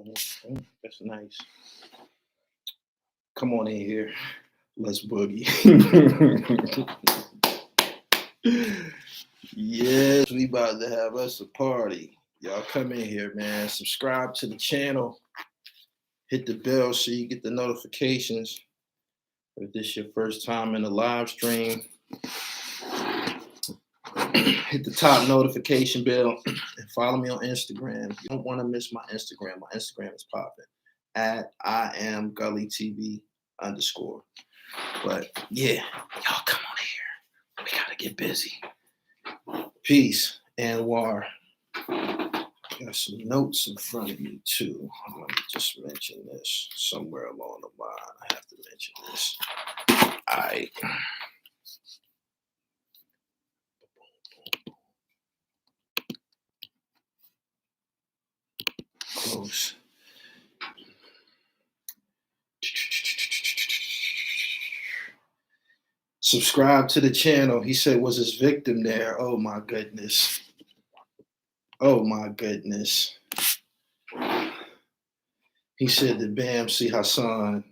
That's nice. Come on in here. Let's boogie. Yes, we about to have us a party. Y'all come in here, man. Subscribe to the channel. Hit the bell so you get the notifications. If this is your first time in the live stream, hit the top notification bell and follow me on Instagram. You don't want to miss my Instagram. My Instagram is popping at @IamGullyTV_. But yeah, y'all come on here. We gotta get busy. Peace and war. Got some notes in front of me too. Let me just mention this somewhere along the line. I have to mention this. All right. Close. Subscribe to the channel. He said, was his victim there? Oh my goodness. Oh my goodness. He said to Bam, see Hassan,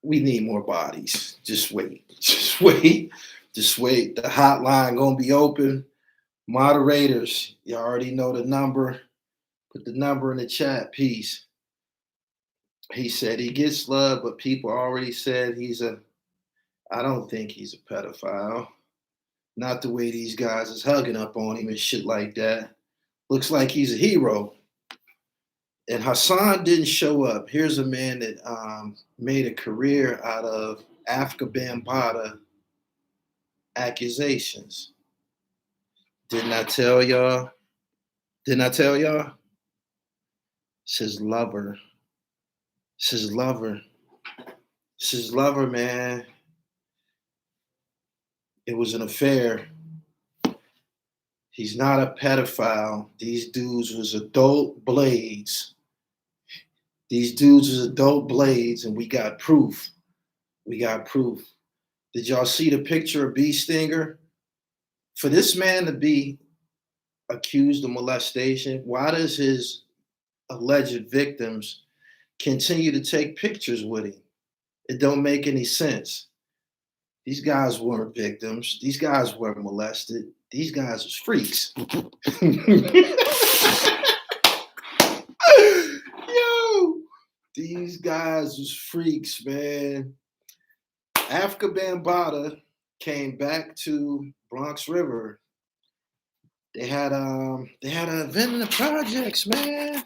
we need more bodies. Just wait. Just wait. Just wait. The hotline gonna be open. Moderators, you already know the number. Put the number in the chat. Peace. He said he gets love, but people already said I don't think he's a pedophile. Not the way these guys is hugging up on him and shit like that. Looks like he's a hero. And Hassan didn't show up. Here's a man that made a career out of Afrika Bambatta accusations. Didn't I tell y'all? Didn't I tell y'all? It's his lover. It's his lover. It's his lover, man. It was an affair. He's not a pedophile. These dudes was adult blades. These dudes was adult blades, and we got proof. We got proof. Did y'all see the picture of Beestinger? For this man to be accused of molestation, why does his alleged victims continue to take pictures with him? It don't make any sense. These guys weren't victims. These guys weren't molested. These guys was freaks. Yo, these guys was freaks, man. Afrika Bambatta came back to Bronx River. They had an event in the projects, man.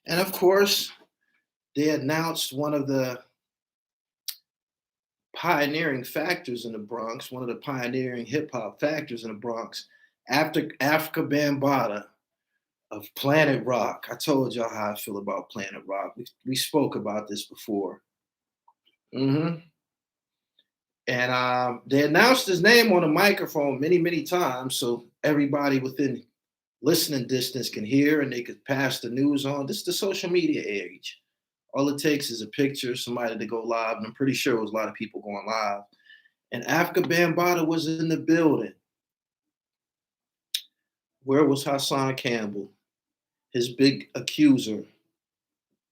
And of course, they announced one of the pioneering factors in the Bronx, one of the pioneering hip-hop factors in the Bronx, after Afrika Bambatta of Planet Rock. I told y'all how I feel about Planet Rock. We spoke about this before. And they announced his name on the microphone many, many times, so everybody within listening distance can hear and they could pass the news on. This is the social media age. All it takes is a picture, somebody to go live, and I'm pretty sure it was a lot of people going live. And Afrika Bambatta was in the building. Where was Hassan Campbell, his big accuser?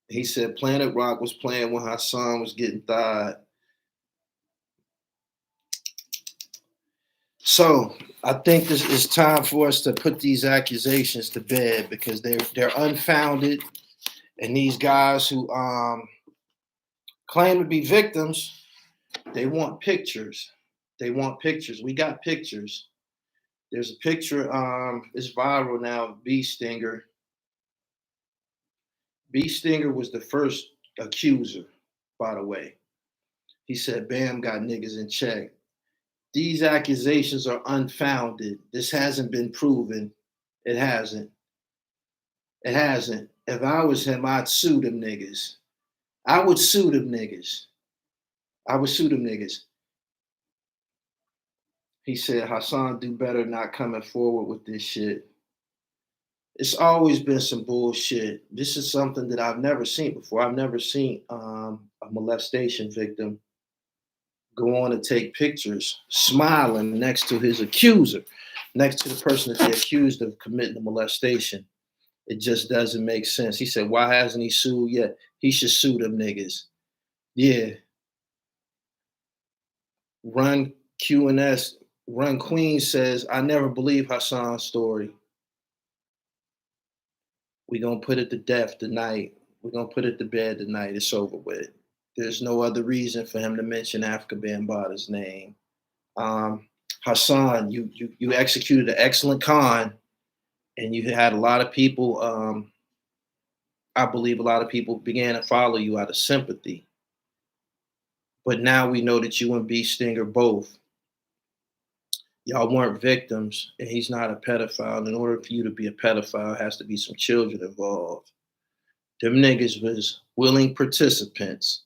He said Planet Rock was playing when Hassan was getting thawed. So I think this is time for us to put these accusations to bed because they're unfounded. And these guys who claim to be victims, they want pictures. They want pictures. We got pictures. There's a picture, it's viral now, of Beestinger. Beestinger was the first accuser, by the way. He said, Bam got niggas in check. These accusations are unfounded. This hasn't been proven. It hasn't. It hasn't. If I was him, I'd sue them niggas. I would sue them niggas. I would sue them niggas. He said, Hassan do better not coming forward with this shit. It's always been some bullshit. This is something that I've never seen before. I've never seen a molestation victim go on and take pictures, smiling next to his accuser, next to the person that they accused of committing the molestation. It just doesn't make sense. He said, why hasn't he sued yet? He should sue them niggas. Yeah. Run QNS, Run Queen says, I never believe Hassan's story. We're gonna put it to death tonight. We're gonna put it to bed tonight. It's over with. There's no other reason for him to mention Afrika Bambatta's name. Hassan, you executed an excellent con, and you had a lot of people. I believe a lot of people began to follow you out of sympathy. But now we know that you and Beestinger both, y'all weren't victims, and he's not a pedophile. In order for you to be a pedophile, it has to be some children involved. Them niggas was willing participants.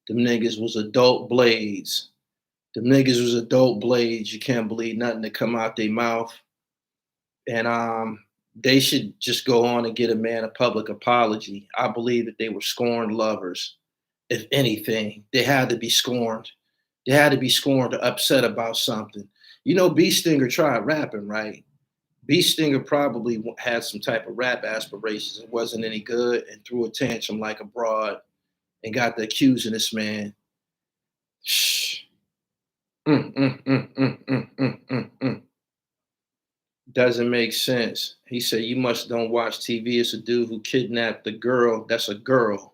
Them niggas was adult blades. Them niggas was adult blades. You can't believe nothing that come out their mouth. And they should just go on and get a man a public apology. I believe that they were scorned lovers. If anything, they had to be scorned. They had to be scorned or upset about something. You know, Beestinger tried rapping, right? Beestinger probably had some type of rap aspirations. It wasn't any good and threw a tantrum like a broad and got the accusing this man. Shh. Doesn't make sense. He said, you must don't watch TV. It's a dude who kidnapped the girl. That's a girl.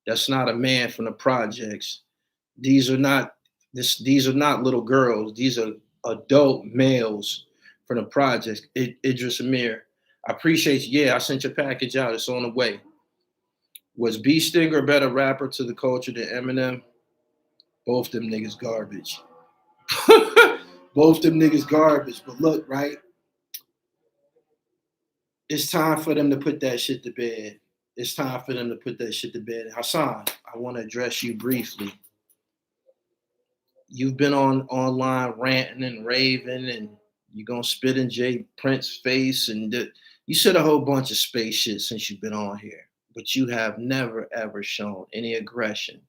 That's not a man from the projects. These are not these are not little girls. These are adult males from the projects. Idris Amir, I appreciate you. Yeah, I sent your package out. It's on the way. Was Beestinger a better rapper to the culture than Eminem? Both them niggas garbage. Both them niggas garbage. But look, right? It's time for them to put that shit to bed. It's time for them to put that shit to bed. Hassan, I want to address you briefly. You've been online ranting and raving, and you're gonna spit in Jay Prince's face, and you said a whole bunch of space shit since you've been on here. But you have never ever shown any aggression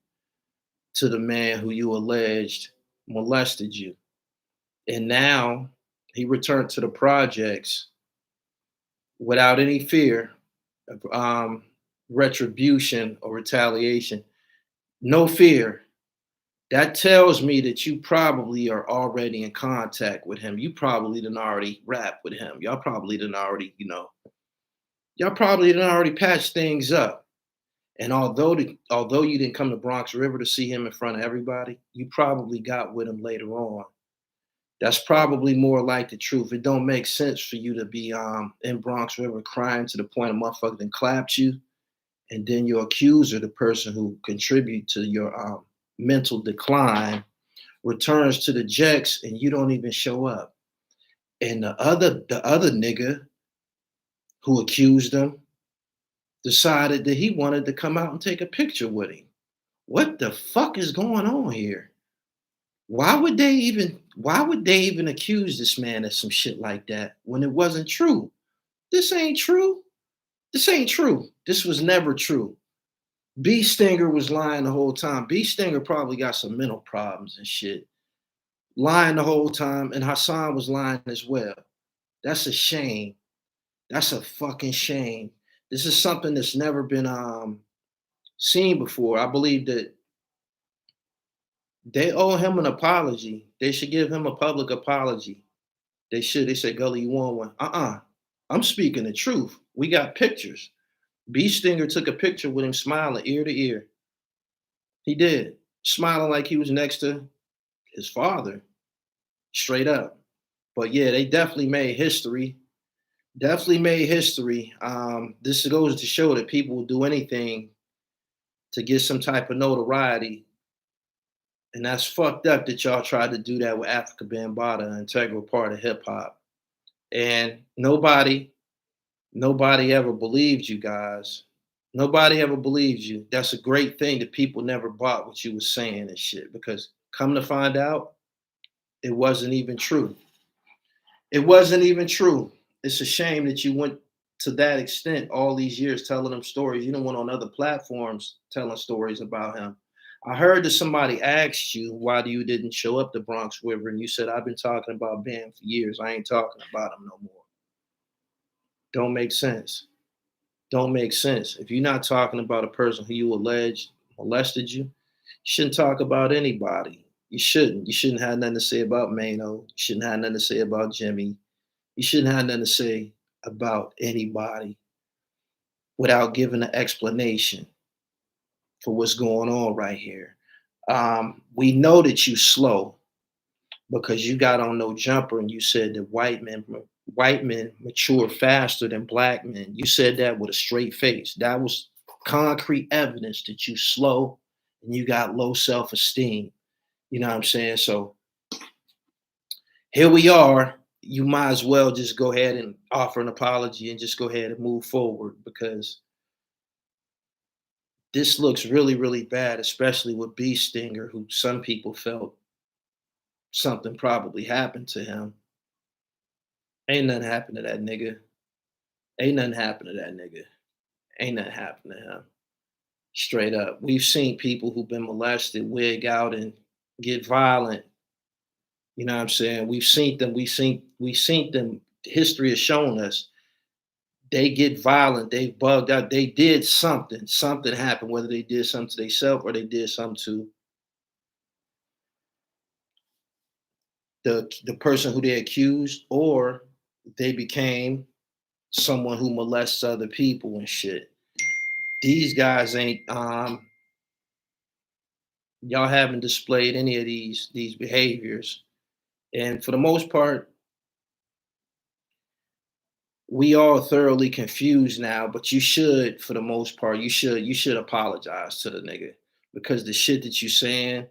to the man who you alleged molested you. And now he returned to the projects without any fear of retribution or retaliation. No fear. That tells me that you probably are already in contact with him. You probably done already rap with him. Y'all probably done already, y'all probably done already patched things up. And although you didn't come to Bronx River to see him in front of everybody, you probably got with him later on. That's probably more like the truth. It don't make sense for you to be in Bronx River crying to the point a motherfucker then clapped you, and then your accuser, the person who contribute to your mental decline, returns to the Jacks and you don't even show up. And the other nigga who accused him decided that he wanted to come out and take a picture with him. What the fuck is going on here? Why would they even accuse this man of some shit like that when it wasn't true? This ain't true. This ain't true. This was never true. Beestinger was lying the whole time. Beestinger probably got some mental problems and shit. Lying the whole time, and Hassan was lying as well. That's a shame. That's a fucking shame. This is something that's never been seen before. I believe that they owe him an apology. They should give him a public apology. They should. They say, Gully, you want one? I'm speaking the truth. We got pictures. Beestinger took a picture with him smiling ear to ear. He did. Smiling like he was next to his father. Straight up. But yeah, they definitely made history. Definitely made history. This goes to show that people will do anything to get some type of notoriety. And that's fucked up that y'all tried to do that with Afrika Bambaataa, an integral part of hip hop. And nobody ever believed you guys. Nobody ever believed you. That's a great thing that people never bought what you were saying and shit, because come to find out, it wasn't even true. It wasn't even true. It's a shame that you went to that extent all these years telling them stories. You don't went on other platforms telling stories about him. I heard that somebody asked you why you didn't show up to Bronx River, and you said, I've been talking about Bam for years. I ain't talking about him no more. Don't make sense. don't make sense. If you're not talking about a person who you allege molested you, you shouldn't talk about anybody. You shouldn't. You shouldn't have nothing to say about Mano. You shouldn't have nothing to say about Jimmy. You shouldn't have nothing to say about anybody without giving an explanation for what's going on right here. We know that you slow because you got on no jumper and you said that white men mature faster than black men. You said that with a straight face. That was concrete evidence that you slow and you got low self-esteem. You know what I'm saying? So here we are. You might as well just go ahead and offer an apology and just go ahead and move forward because this looks really, really bad, especially with Beestinger, who some people felt something probably happened to him. Ain't nothing happened to that nigga. Ain't nothing happened to that nigga. Ain't nothing happened to him. Straight up. We've seen people who've been molested wig out and get violent. You know what I'm saying? We've seen them. History has shown us they get violent, they bugged out, they did something. Something happened, whether they did something to themselves or they did something to the person who they accused, or they became someone who molests other people and shit. These guys ain't y'all haven't displayed any of these behaviors. And for the most part, we all thoroughly confused now, but you should, for the most part, you should apologize to the nigga because the shit that you saying,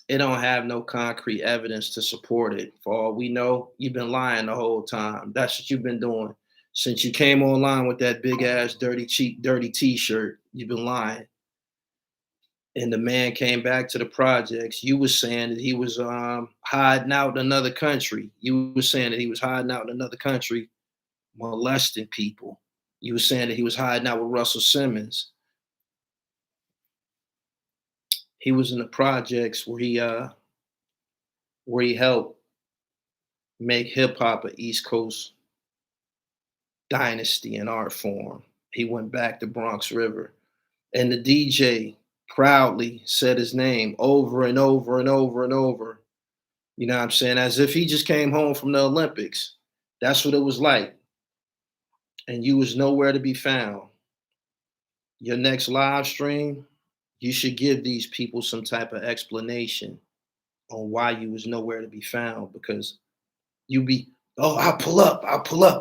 it don't have no concrete evidence to support it. For all we know, you've been lying the whole time. That's what you've been doing. Since you came online with that big ass dirty cheap dirty t-shirt, you've been lying. And the man came back to the projects. You was saying that he was hiding out in another country. You was saying that he was hiding out in another country, molesting people. You were saying that he was hiding out with Russell Simmons. He was in the projects where he helped make hip hop an East Coast dynasty and art form. He went back to Bronx River. And the DJ proudly said his name over and over and over and over. You know what I'm saying? As if he just came home from the Olympics. That's what it was like. And you was nowhere to be found. Your next live stream, you should give these people some type of explanation on why you was nowhere to be found because you be, oh, I'll pull up.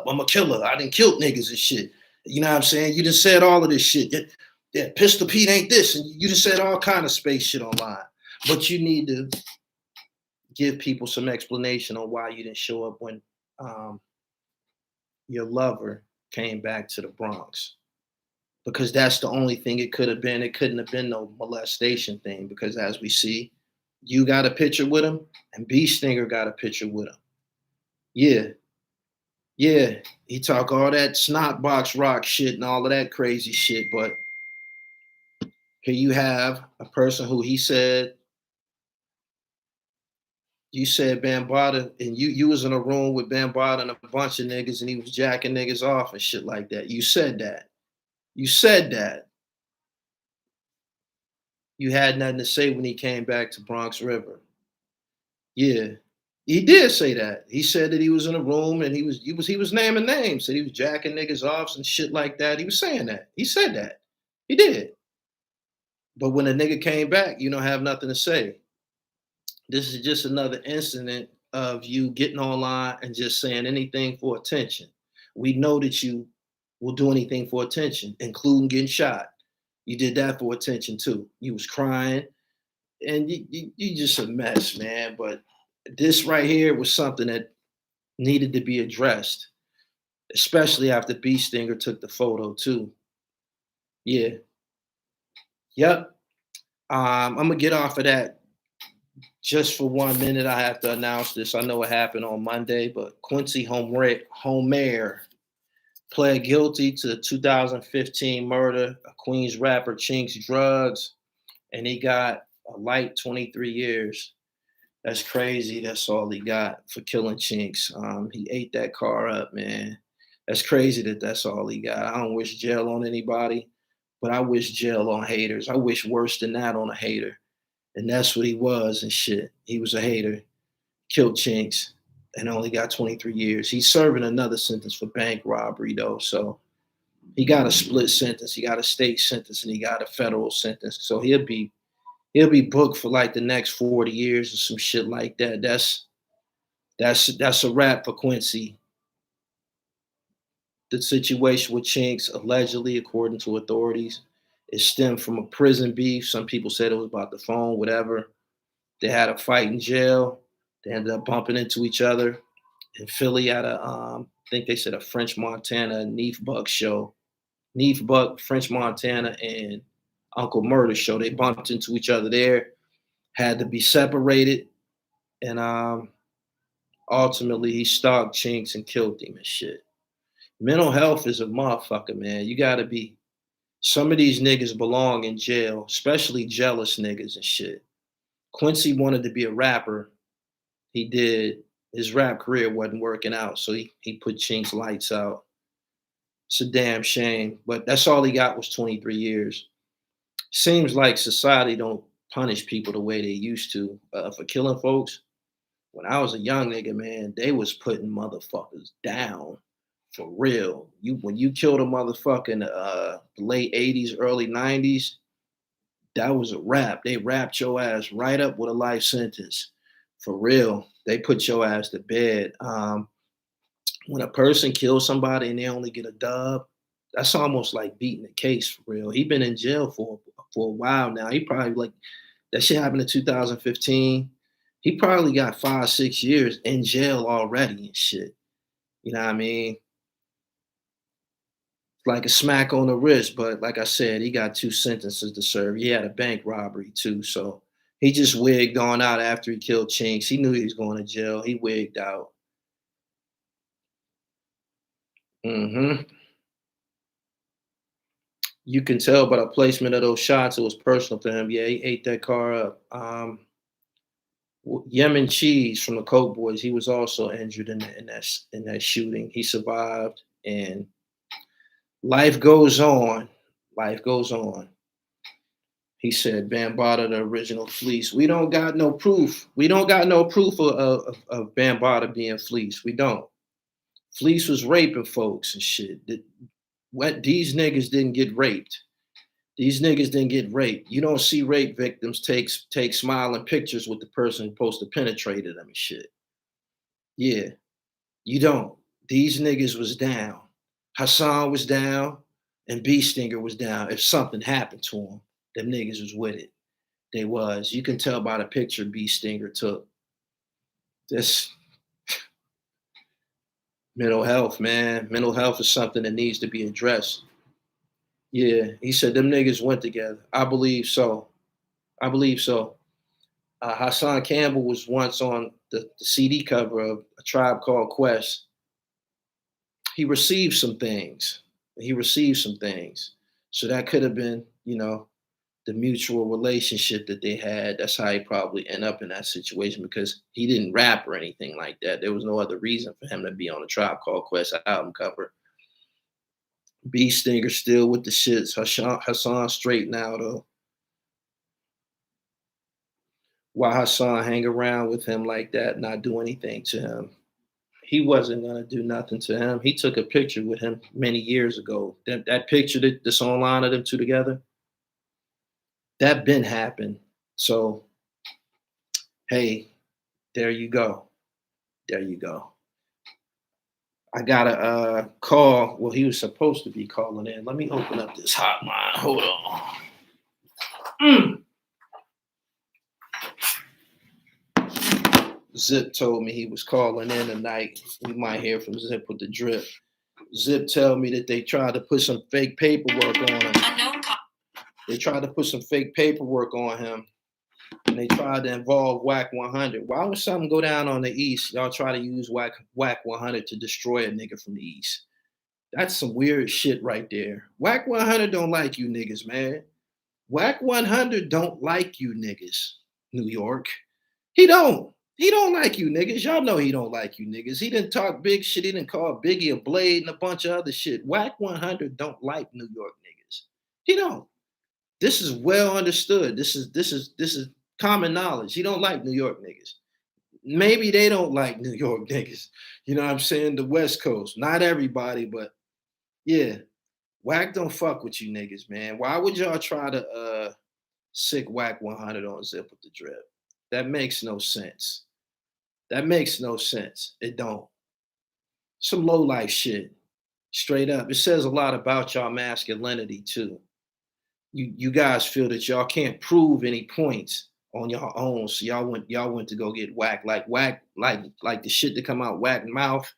I'm a killer. I didn't kill niggas and shit. You know what I'm saying? You just said all of this shit. Yeah, Pistol Pete ain't this. And you just said all kind of space shit online. But you need to give people some explanation on why you didn't show up when your lover came back to the Bronx. Because that's the only thing it could have been. It couldn't have been no molestation thing because as we see, you got a picture with him and Beestinger got a picture with him. Yeah, yeah, he talk all that snot box rock shit and all of that crazy shit, but here you have a person who he said, you said Bambatta, and you was in a room with Bambatta and a bunch of niggas, and he was jacking niggas off and shit like that. You said that. You said that. You had nothing to say when he came back to Bronx River. Yeah, he did say that. He said that he was in a room and he was naming names. Said he was jacking niggas off and shit like that. He was saying that. He said that. He did. But when a nigga came back, you don't have nothing to say. This is just another incident of you getting online and just saying anything for attention. We know that you will do anything for attention, including getting shot. You did that for attention too. You was crying, and you just a mess, man. But this right here was something that needed to be addressed, especially after Beestinger took the photo too. Yeah, yep. I'm gonna get off of that just for 1 minute. I have to announce this. I know it happened on Monday, but Quincy Homer pled guilty to the 2015 murder of Queens rapper Chink's drugs, and he got a light 23 years. That's crazy. That's all he got for killing Chinks. He ate that car up, man. That's crazy that that's all he got. I don't wish jail on anybody, but I wish jail on haters. I wish worse than that on a hater. And that's what he was and shit. He was a hater, killed Chinks, and only got 23 years. He's serving another sentence for bank robbery though. So he got a split sentence. He got a state sentence and he got a federal sentence. So he'll be booked for like the next 40 years or some shit like that. That's a wrap for Quincy. The situation with Chinks, allegedly, according to authorities, it stemmed from a prison beef. Some people said it was about the phone, whatever. They had a fight in jail. They ended up bumping into each other in Philly at I think they said a French Montana Neef Buck show. Neef Buck, French Montana, and Uncle Murder show. They bumped into each other there, had to be separated, and ultimately he stalked Chinks and killed him and shit. Mental health is a motherfucker, man. You gotta be. Some of these niggas belong in jail, especially jealous niggas and shit. Quincy wanted to be a rapper. He did. His rap career wasn't working out, so he put Chinks lights out. It's a damn shame, but that's all he got was 23 years. Seems like society don't punish people the way they used to for killing folks. When I was a young nigga, man, they was putting motherfuckers down for real. When you killed a motherfucker in the late 80s, early 90s, that was a wrap. They wrapped your ass right up with a life sentence. For real. They put your ass to bed. When a person kills somebody and they only get a dub, that's almost like beating a case for real. He been in jail for a while now. He probably like that shit happened in 2015. He probably got 5, 6 years in jail already and shit. You know what I mean? Like a smack on the wrist, but like I said, he got 2 sentences to serve. He had a bank robbery too, so he just wigged on out after he killed Chinks. He knew he was going to jail. He wigged out. hmm You can tell by the placement of those shots, it was personal to him. Yeah, he ate that car up. Yemen Cheese from the Coke Boys, he was also injured in that shooting. He survived, and life goes on. Life goes on. He said, Bambatta, the original fleece. We don't got no proof. We don't got no proof of Bambatta being fleece. We don't. Fleece was raping folks and shit. These niggas didn't get raped. These niggas didn't get raped. You don't see rape victims take smiling pictures with the person supposed to penetrate them and shit. Yeah, you don't. These niggas was down. Hassan was down, and Beestinger was down. If something happened to him, them niggas was with it. They was. You can tell by the picture Beestinger took. This mental health, man. Mental health is something that needs to be addressed. Yeah, he said them niggas went together. I believe so. I believe so. Hassan Campbell was once on the CD cover of A Tribe Called Quest. He received some things. He received some things. So that could have been, the mutual relationship that they had. That's how he probably end up in that situation because he didn't rap or anything like that. There was no other reason for him to be on a Tribe Called Quest album cover. B Stinger still with the shits. Hassan straight now though. Why Hassan hang around with him like that, not do anything to him? He wasn't gonna do nothing to him. He took a picture with him many years ago. That picture that's online of them two together, that been happened. So hey, there you go. There you go. I got a call. Well, he was supposed to be calling in. Let me open up this hotline. Hold on. Zip told me he was calling in tonight. We might hear from Zip with the drip. Zip tell me that they tried to put some fake paperwork on him. They tried to put some fake paperwork on him, and they tried to involve Whack 100. Why would something go down on the East? Y'all try to use Whack 100 to destroy a nigga from the East. That's some weird shit right there. Whack 100 don't like you niggas, man. Whack 100 don't like you niggas, New York. He don't. He don't like you niggas. Y'all know he don't like you niggas. He didn't talk big shit. He didn't call Biggie a blade and a bunch of other shit. Whack 100 don't like New York niggas. He don't. This is well understood. This is common knowledge. He don't like New York niggas. Maybe they don't like New York niggas. You know what I'm saying? The West Coast. Not everybody, but yeah. Whack don't fuck with you niggas, man. Why would y'all try to sick Whack 100 on Zip with the Drip? That makes no sense. That makes no sense. It don't. Some low life shit. Straight up. It says a lot about y'all masculinity too. You guys feel that y'all can't prove any points on your own, so y'all went to go get whack like the shit that come out whack mouth,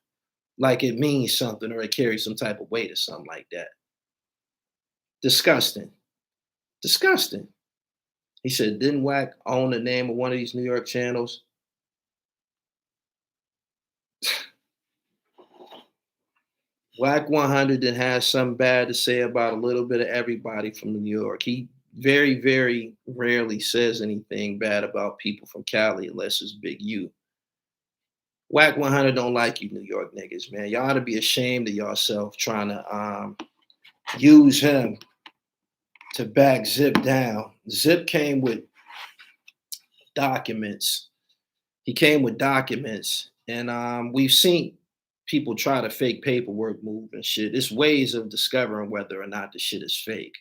like it means something or it carries some type of weight or something like that. Disgusting. Disgusting. He said, didn't Whack own the name of one of these New York channels? Whack 100 that has something bad to say about a little bit of everybody from New York. He very, very rarely says anything bad about people from Cali unless it's Big U. Whack 100 don't like you New York niggas, man. Y'all ought to be ashamed of yourself trying to use him to back Zip down. Zip came with documents. He came with documents, and we've seen people try to fake paperwork move and shit. It's ways of discovering whether or not the shit is fake.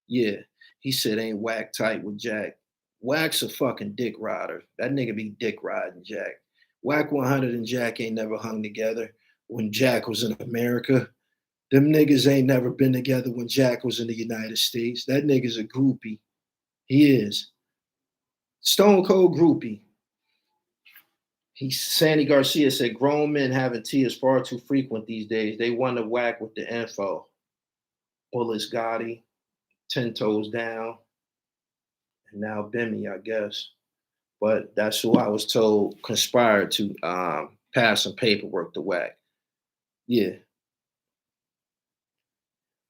Yeah, he said ain't Whack tight with Jack. Whack's a fucking dick rider. That nigga be dick riding Jack. Whack 100 and Jack ain't never hung together when Jack was in America. Them niggas ain't never been together when Jack was in the United States. That nigga's a groupie. He is. Stone cold groupie. Sandy Garcia said, grown men having tea is far too frequent these days. They want to whack with the info. Bullets Gotti, 10 toes down, and now Bimmy, I guess. But that's who I was told conspired to pass some paperwork to Whack. Yeah.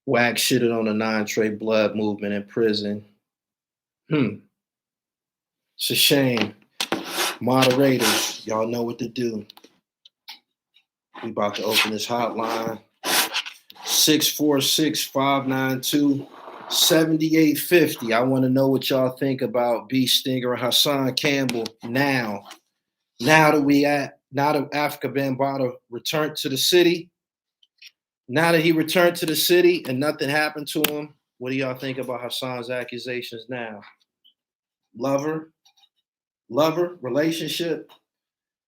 Whack shitted on the non-Trey blood movement in prison. It's a shame. Moderators, y'all know what to do. We about to open this hotline. 646-592-7850. I want to know what y'all think about Beestinger and Hassan Campbell now. Now that Afrika Bambatta returned to the city. Now that he returned to the city and nothing happened to him, what do y'all think about Hassan's accusations now? Lover, relationship?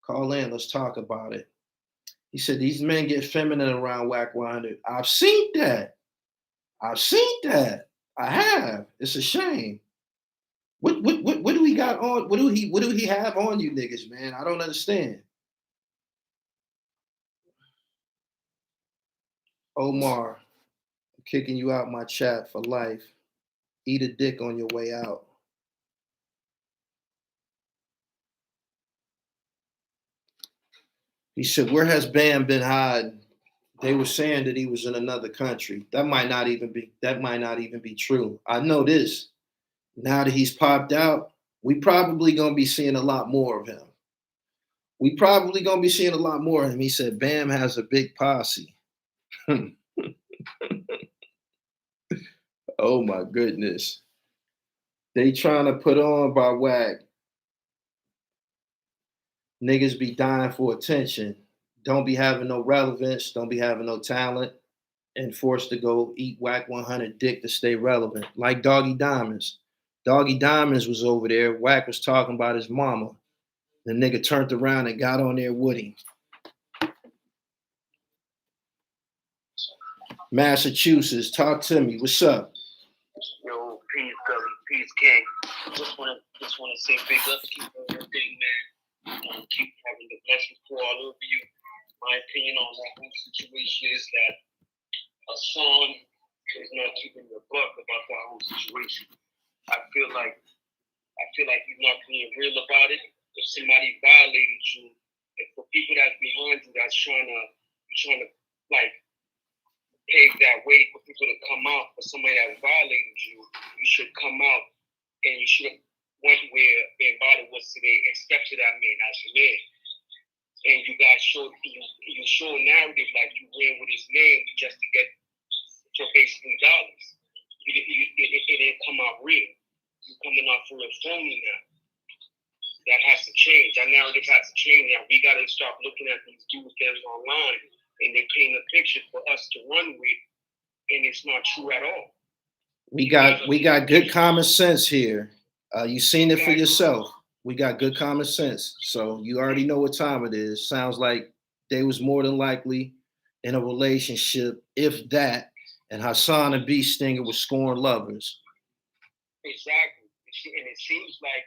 Call in, let's talk about it. He said these men get feminine around Whack 100. I've seen that. I have. It's a shame. What do we got on? What do he have on you niggas, man? I don't understand. Omar, I'm kicking you out my chat for life. Eat a dick on your way out. He said, where has Bam been hiding? They were saying that he was in another country. That might not even be true. I know this. Now that he's popped out, we probably gonna be seeing a lot more of him. He said Bam has a big posse. Oh my goodness. They trying to put on by Whack. Niggas be dying for attention. Don't be having no relevance. Don't be having no talent. And forced to go eat Whack 100 dick to stay relevant. Like Doggy Diamonds. Doggy Diamonds was over there. Whack was talking about his mama. The nigga turned around and got on there with him. Massachusetts, talk to me. What's up? Yo, peace, Gully, peace, King. Just wanna say big up, keep doing your thing, man. Keep having the blessings pour all over you. My opinion on that whole situation is that Hassan is not keeping the buck about that whole situation. I feel like he's not being real about it. If somebody violated you, and for people that's behind you that's trying to like pave that way for people to come out, for somebody that violated you, you should come out and you should went where Bambatta was today and stepped to that man as a man. And you guys showed a narrative like you ran with his name just to get for basically dollars. It didn't come out real. You're coming out for a phony now. That has to change. That narrative has to change now. We got to stop looking at these dudes getting online and they paint a picture for us to run with, and it's not true at all. We got good common sense here. You seen it for yourself. We got good common sense. So you already know what time it is. Sounds like they was more than likely in a relationship, if that, and Hassan and Beestinger were scorn lovers. Exactly. And it seems like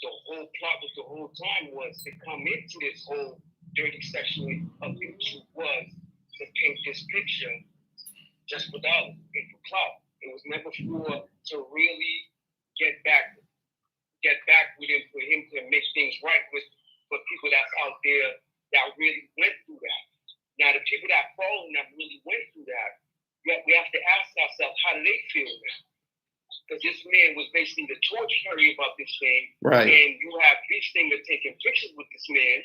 the whole plot of the whole time was to come into this whole dirty section of the truth was to paint this picture just for dollars and for clout. It was never to really get back with him, for him to make things right for people that's out there that really went through that. Now, the people that followed that really went through that, we have to ask ourselves, how do they feel now? Because this man was basically the torch carrier about this thing. Right. And you have Beestinger taking pictures with this man,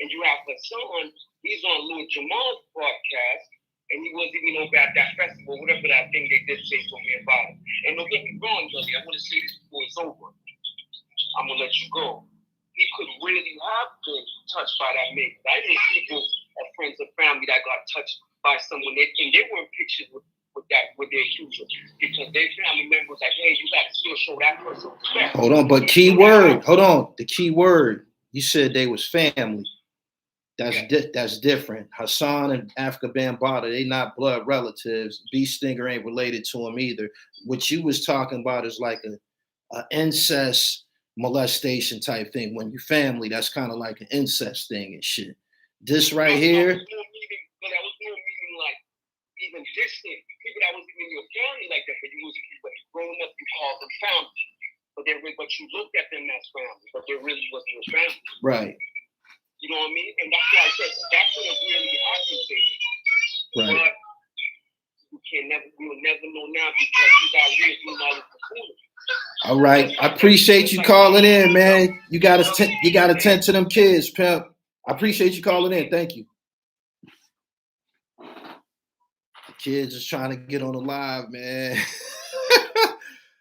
and you have Hassan, he's on Louis Jamal's podcast, and he wasn't even over at that festival, whatever that thing they did say for me about it. And don't get me wrong, Gully, I want to say this before it's over. I'm going to let you go. He could really have been touched by that man. I know people or friends or family that got touched by someone, and they were in pictures with their accuser, because their family members like, hey, you got to still show that person respect. Hold on, but key word. Hold on, the key word. You said they was family. That's different. Hassan and Afrika Bambatta, they not blood relatives. Beestinger ain't related to him either. What you was talking about is like a incest molestation type thing. When you family, that's kind of like an incest thing and shit. This right here. That was more meaning like even distant people that was in your family like that, but you was growing up, you called them family, but you looked at them as family, but they really wasn't your family. Right. You know what I mean? And that's why I said that could have really happened to you. Right. But we'll never know now because you got real knowledge before. All right. I appreciate you calling in, man. You gotta tend to them kids, pimp. I appreciate you calling in. Thank you. The kids is trying to get on the live, man.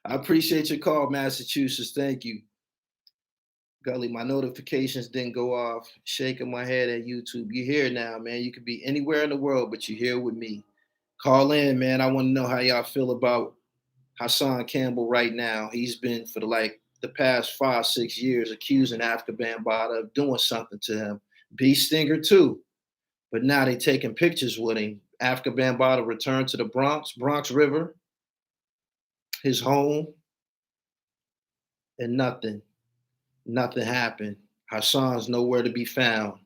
I appreciate your call, Massachusetts. Thank you. Gully, my notifications didn't go off. Shaking my head at YouTube. You're here now, man. You could be anywhere in the world, but you're here with me. Call in, man. I want to know how y'all feel about Hassan Campbell right now. He's been for the past 5-6 years accusing Afrika Bambatta of doing something to him. Beestinger too. But now they taking pictures with him. Afrika Bambatta returned to the Bronx River, his home, and nothing happened. Hassan's nowhere to be found.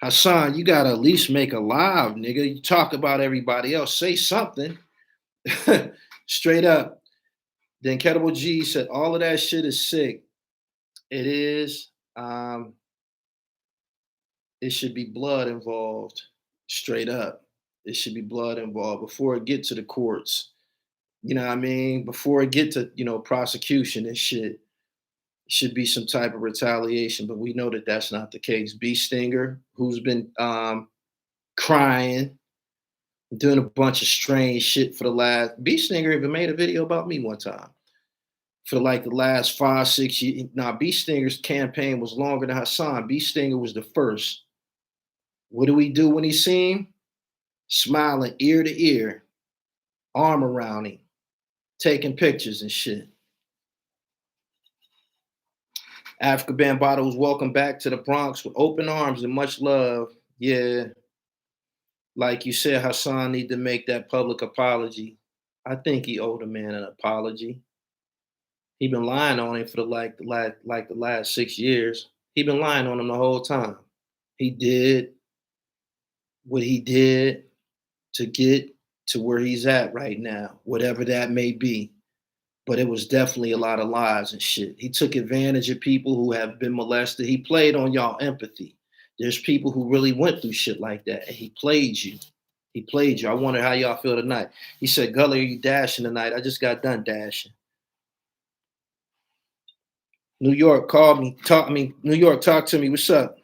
Hassan, you gotta at least make a live, nigga. You talk about everybody else. Say something. Straight up. Then Incredible G said, all of that shit is sick. It is. It should be blood involved. Straight up. It should be blood involved before it get to the courts. You know what I mean? Before it get to, prosecution and shit. Should be some type of retaliation, but we know that that's not the case. Beestinger, who's been crying, doing a bunch of strange shit for the last. Beestinger even made a video about me one time. For the last 5-6 years. Now, Beestinger's campaign was longer than Hassan. Beestinger was the first. What do we do when he see him? Smiling ear to ear, arm around him, taking pictures and shit. Afrika Bambatta was welcomed back to the Bronx with open arms and much love. Yeah, like you said, Hassan need to make that public apology. I think he owed the man an apology. He been lying on him for the last 6 years. He been lying on him the whole time. He did what he did to get to where he's at right now, whatever that may be. But it was definitely a lot of lies and shit. He took advantage of people who have been molested. He played on y'all empathy. There's people who really went through shit like that, and he played you. He played you. I wonder how y'all feel tonight. He said, Gully, are you dashing tonight? I just got done dashing. New York, call me. New York, talk to me. What's up?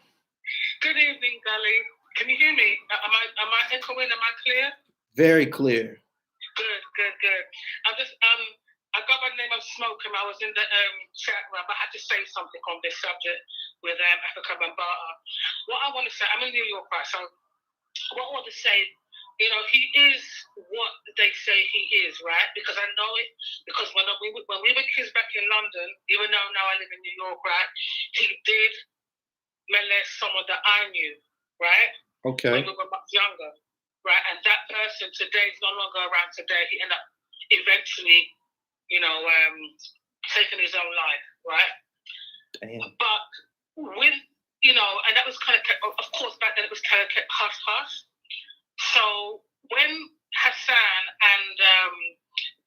Good evening, Gully. Can you hear me? Am I echoing? Am I clear? Very clear. Good. I got my name of Smoke and I was in the chat room. I had to say something on this subject with Afrika Bambatta. What I want to say, I'm in New York, right? So what I want to say, you know, he is what they say he is, right? Because I know it. Because when we were kids back in London, even though now I live in New York, right? He did molest someone that I knew, right? Okay. When we were much younger, right? And that person today is no longer around today. He ended up eventually, you know, taking his own life, right? Damn. But with, you know, and that was kind of, of course, back then it was kind of kept hush-hush. So when Hassan and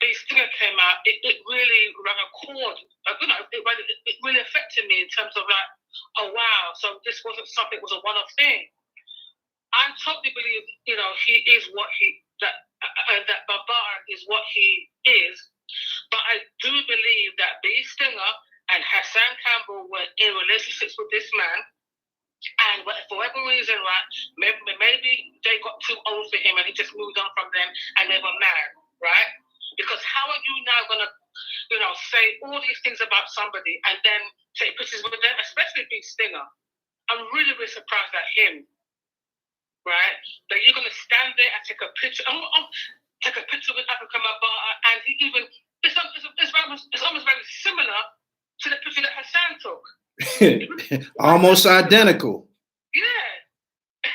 Beestinger came out, it really rang a chord. You know, it really affected me in terms of like, oh wow, so this wasn't something, it was a one-off thing. I totally believe, you know, he is what that Bambatta is what he is. But I do believe that Beestinger and Hassan Campbell were in relationships with this man. And for whatever reason, right, maybe they got too old for him and he just moved on from them and they were married, right? Because how are you now going to, you know, say all these things about somebody and then take pictures with them, especially Beestinger? I'm really, really surprised at him, right? That you're going to stand there and take a picture. Take a picture with Afrika Bambatta, and he even it's almost very similar to the picture that Hassan took. Almost identical. Yeah.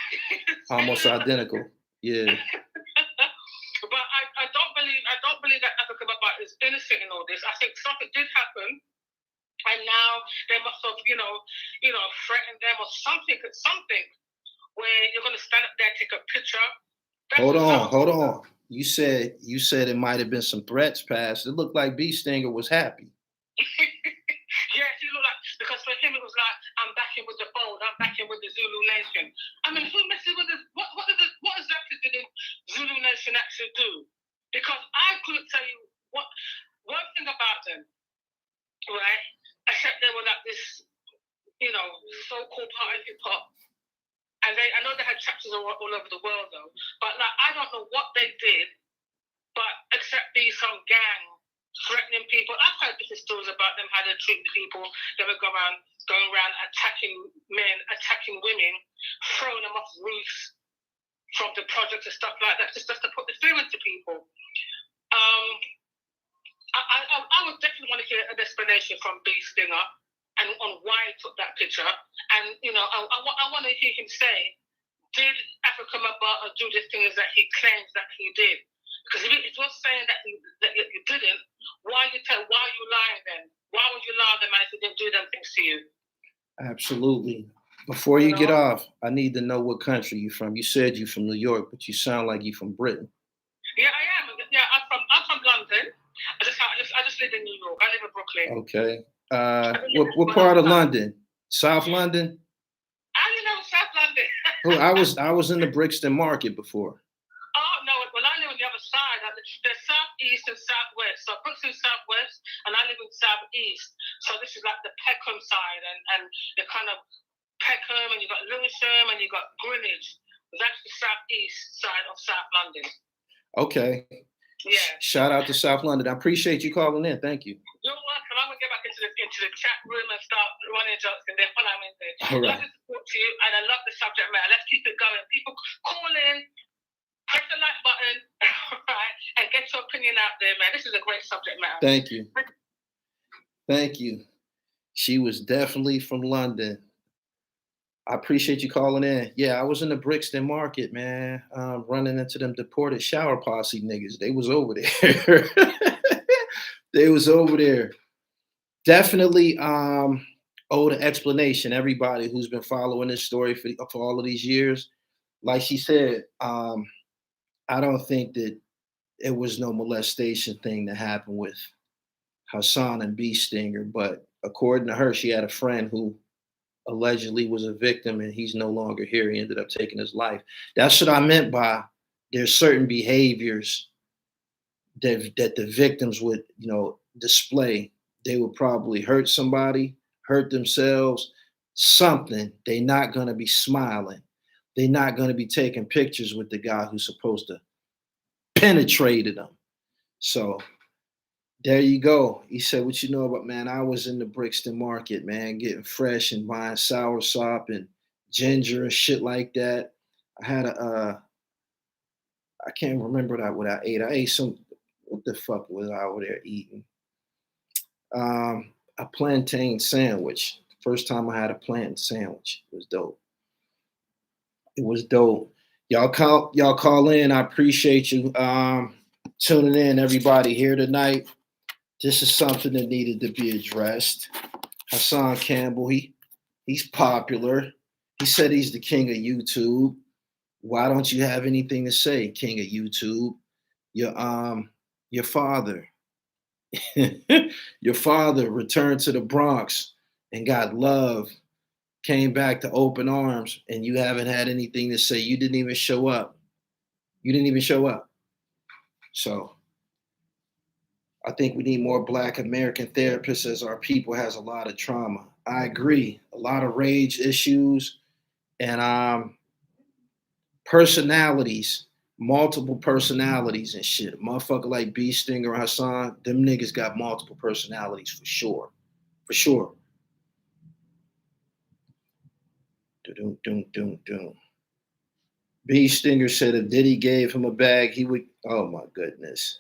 Almost identical. Yeah. But I don't believe that Afrika Bambatta is innocent in all this. I think something did happen, and now they must have, you know, threatened them or something where you're going to stand up there and take a picture. Hold on. You said it might have been some threats passed. It looked like Beestinger was happy. Yes, he looked like, because for him it was like, I'm back in with the bold, I'm back in with the Zulu Nation. I mean, who messes with this? What exactly did the Zulu Nation actually do? Because I couldn't tell you one thing about them, right? Except they were like this, you know, so-called part of hip hop. And I know they had chapters all over the world though. But like, I don't know what they did, but except be some gang threatening people. I've heard different stories about them, how they treat the people. They would going around attacking men, attacking women, throwing them off roofs from the projects and stuff like that, just to put the fear into people. I would definitely want to hear an explanation from Beestinger and on why he took that picture. And, you know, I want to hear him say, did Afrika Bambatta do the things that he claims that he did? Because if you're saying that you didn't, why are you lying then? Why would you lie to them if he didn't do them things to you? Absolutely. Before you get off, I need to know what country you're from. You said you're from New York, but you sound like you're from Britain. Yeah, I am. Yeah, I'm from London. I just live in New York. I live in Brooklyn. Okay. What part of London? South London? I live in South London. I was in the Brixton Market before. Oh no! Well, I live on the other side. There's southeast and southwest. So Brixton's southwest, and I live in southeast. So this is like the Peckham side, and the kind of Peckham, and you got Lewisham, and you got Greenwich. That's the southeast side of South London. Okay. Yeah. Shout out to South London. I appreciate you calling in. Thank you. You're welcome. I'm gonna get back into the chat room and start running jokes, and then when I'm in there, all right. Love to support you, and I love the subject matter. Let's keep it going. People call in. Press the like button, right, and get your opinion out there, man. This is a great subject matter. Thank you. Thank you. She was definitely from London. I appreciate you calling in. Yeah, I was in the Brixton Market, man, running into them deported shower posse niggas. They was over there. They was over there. Definitely owe the explanation. Everybody who's been following this story for all of these years, like she said, I don't think that it was no molestation thing that happened with Hassan and Beestinger, but according to her, she had a friend who allegedly was a victim and he's no longer here. He ended up taking his life. That's what I meant by there's certain behaviors that the victims would, display. They would probably hurt somebody hurt themselves, something, they're not going to be smiling. They're not going to be taking pictures with the guy who's supposed to penetrated them. So there you go. He said, what you know about, man, I was in the Brixton market, man, getting fresh and buying soursop and ginger and shit like that. I had I can't remember what I ate. I ate some, what the fuck was I over there eating? A plantain sandwich. First time I had a plantain sandwich. It was dope. It was dope. Y'all call in. I appreciate you tuning in, everybody here tonight. This is something that needed to be addressed. Hassan Campbell, he's popular. He said he's the king of YouTube. Why don't you have anything to say, king of YouTube? Your father, your father returned to the Bronx and got love, came back to open arms, and you haven't had anything to say. You didn't even show up. You didn't even show up. So I think we need more Black American therapists as our people has a lot of trauma. I agree. A lot of rage issues and personalities, multiple personalities and shit. A motherfucker like Beestinger or Hassan, them niggas got multiple personalities for sure. For sure. Beestinger said if Diddy gave him a bag, he would, oh my goodness.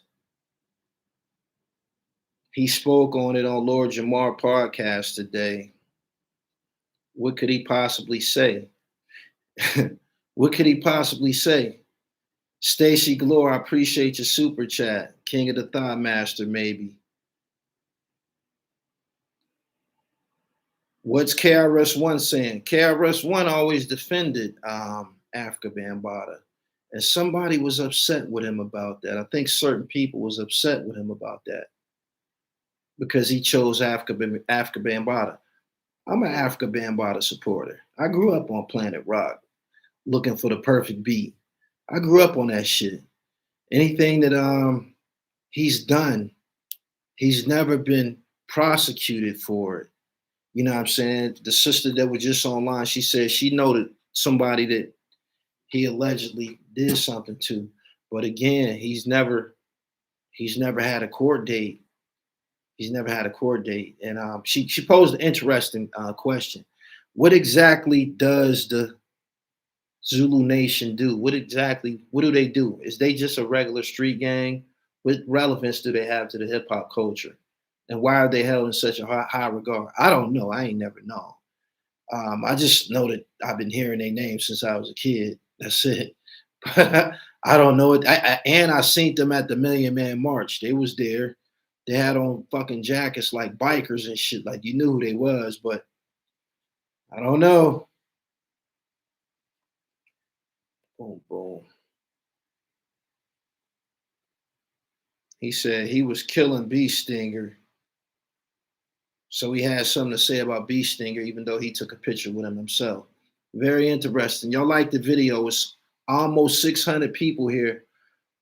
He spoke on it on Lord Jamar podcast today. What could he possibly say? What could he possibly say? Stacy Glore, I appreciate your super chat. King of the Thigh Master, maybe. What's KRS-One saying? KRS-One always defended Afrika Bambaataa. And somebody was upset with him about that. I think certain people was upset with him about that because he chose Afrika Bambaataa. I'm an Afrika Bambaataa supporter. I grew up on Planet Rock looking for the perfect beat. I grew up on that shit. Anything that he's done, he's never been prosecuted for it. You know what I'm saying? The sister that was just online, she said she noted somebody that he allegedly did something to. But again, he's never had a court date. He's never had a court date. And she posed an interesting question. What exactly does the Zulu Nation do? What do they do? Is they just a regular street gang? What relevance do they have to the hip hop culture? And why are they held in such a high regard? I don't know. I ain't never known. I just know that I've been hearing their names since I was a kid. That's it. I don't know it. And I seen them at the Million Man March. They was there. They had on fucking jackets like bikers and shit. Like you knew who they was, but I don't know. Boom, boom. He said he was killing Beestinger. So he had something to say about Beestinger, even though he took a picture with him himself. Very interesting. Y'all like the video. It's almost 600 people here.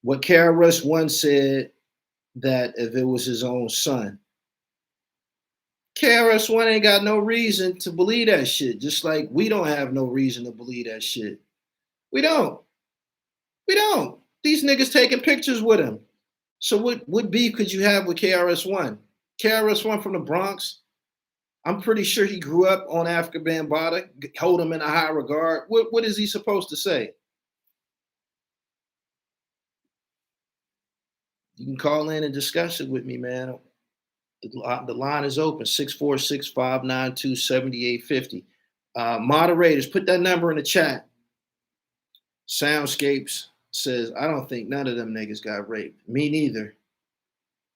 What KRS-One said that if it was his own son. KRS-One ain't got no reason to believe that shit, just like we don't have no reason to believe that shit. We don't. We don't. These niggas taking pictures with him. So what beef could you have with KRS-One? KRS-One from the Bronx, I'm pretty sure he grew up on Afrika Bambaataa, hold him in a high regard. What is he supposed to say? You can call in and discuss it with me, man. The line is open, 646-592-7850. Moderators, put that number in the chat. Soundscapes says, I don't think none of them niggas got raped. Me neither.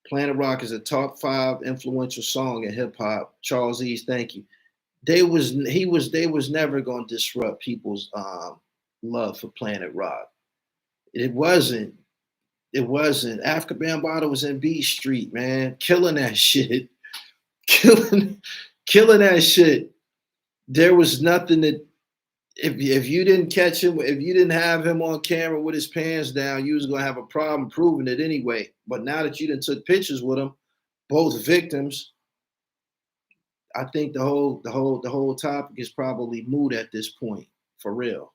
Planet Rock is a top 5 influential song in hip hop. Charles East, thank you. They was never gonna disrupt people's love for Planet Rock. It wasn't. Afrika Bambaataa was in B Street, man, killing that shit. Killing that shit. There was nothing that if you didn't catch him, if you didn't have him on camera with his pants down, you was gonna have a problem proving it anyway. But now that you done took pictures with him, both victims, I think the whole topic is probably moot at this point, for real.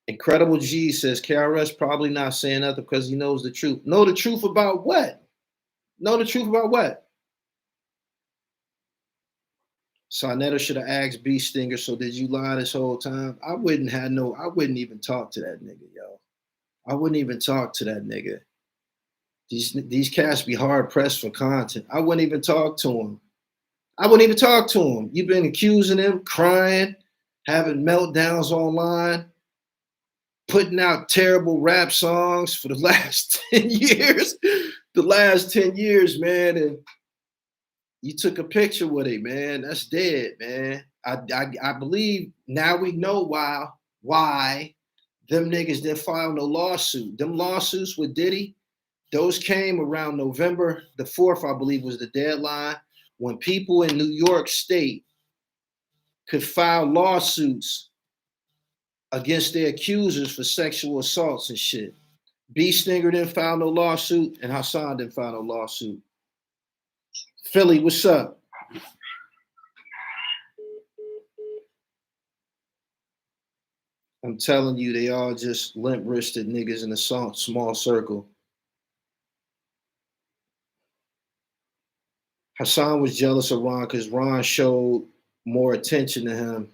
Incredible G says KRS probably not saying nothing because he knows the truth. Know the truth about what? Know the truth about what? Sonetta should have asked Beestinger, so did you lie this whole time? I wouldn't even talk to that nigga, yo. I wouldn't even talk to that nigga. These cats be hard pressed for content. I wouldn't even talk to him. I wouldn't even talk to him. You've been accusing him, crying, having meltdowns online, putting out terrible rap songs for the last 10 years. The last 10 years, man. And you took a picture with him, man. That's dead, man. I believe now we know why them niggas didn't file no lawsuit. Them lawsuits with Diddy, those came around November the 4th, I believe was the deadline, when people in New York State could file lawsuits against their accusers for sexual assaults and shit. Beestinger didn't file no lawsuit, and Hassan didn't file no lawsuit. Philly, what's up? I'm telling you, they all just limp-wristed niggas in a small circle. Hassan was jealous of Ron because Ron showed more attention to him.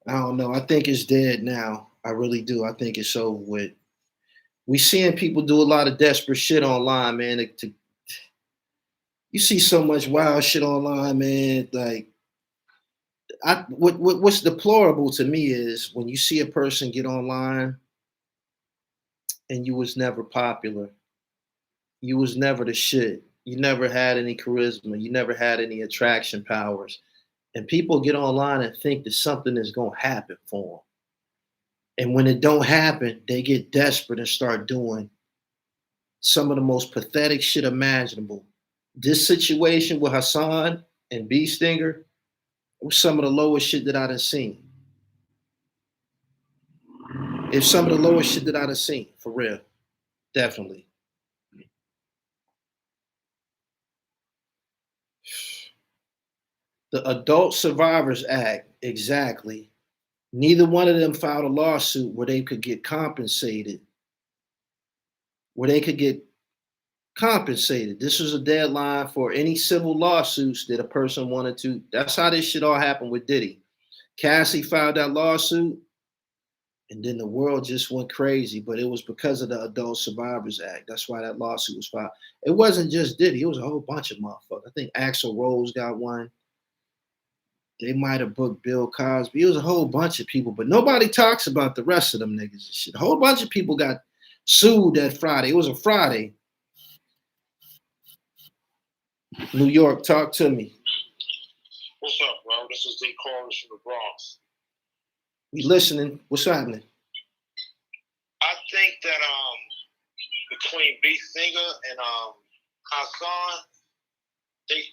I don't know. I think it's dead now. I really do. I think it's over with. We seeing people do a lot of desperate shit online, man. You see so much wild shit online, man. Like, what's deplorable to me is when you see a person get online and you was never popular. You was never the shit. You never had any charisma. You never had any attraction powers. And people get online and think that something is going to happen for them. And when it don't happen, they get desperate and start doing some of the most pathetic shit imaginable. This situation with Hassan and Beestinger was some of the lowest shit that I'd have seen. It's some of the lowest shit that I'd have seen, for real. Definitely. The Adult Survivors Act, exactly. Neither one of them filed a lawsuit where they could get compensated. This was a deadline for any civil lawsuits that a person wanted to. That's how this shit all happened with Diddy. Cassie filed that lawsuit, and then the world just went crazy. But it was because of the Adult Survivors Act. That's why that lawsuit was filed. It wasn't just Diddy. It was a whole bunch of motherfuckers. I think Axl Rose got one. They might have booked Bill Cosby. It was a whole bunch of people, but nobody talks about the rest of them niggas and shit. A whole bunch of people got sued that Friday. It was a Friday. New York, talk to me. What's up, bro? This is D. Corliss from the Bronx. We listening. What's happening? I think that between Beestinger and Hassan, they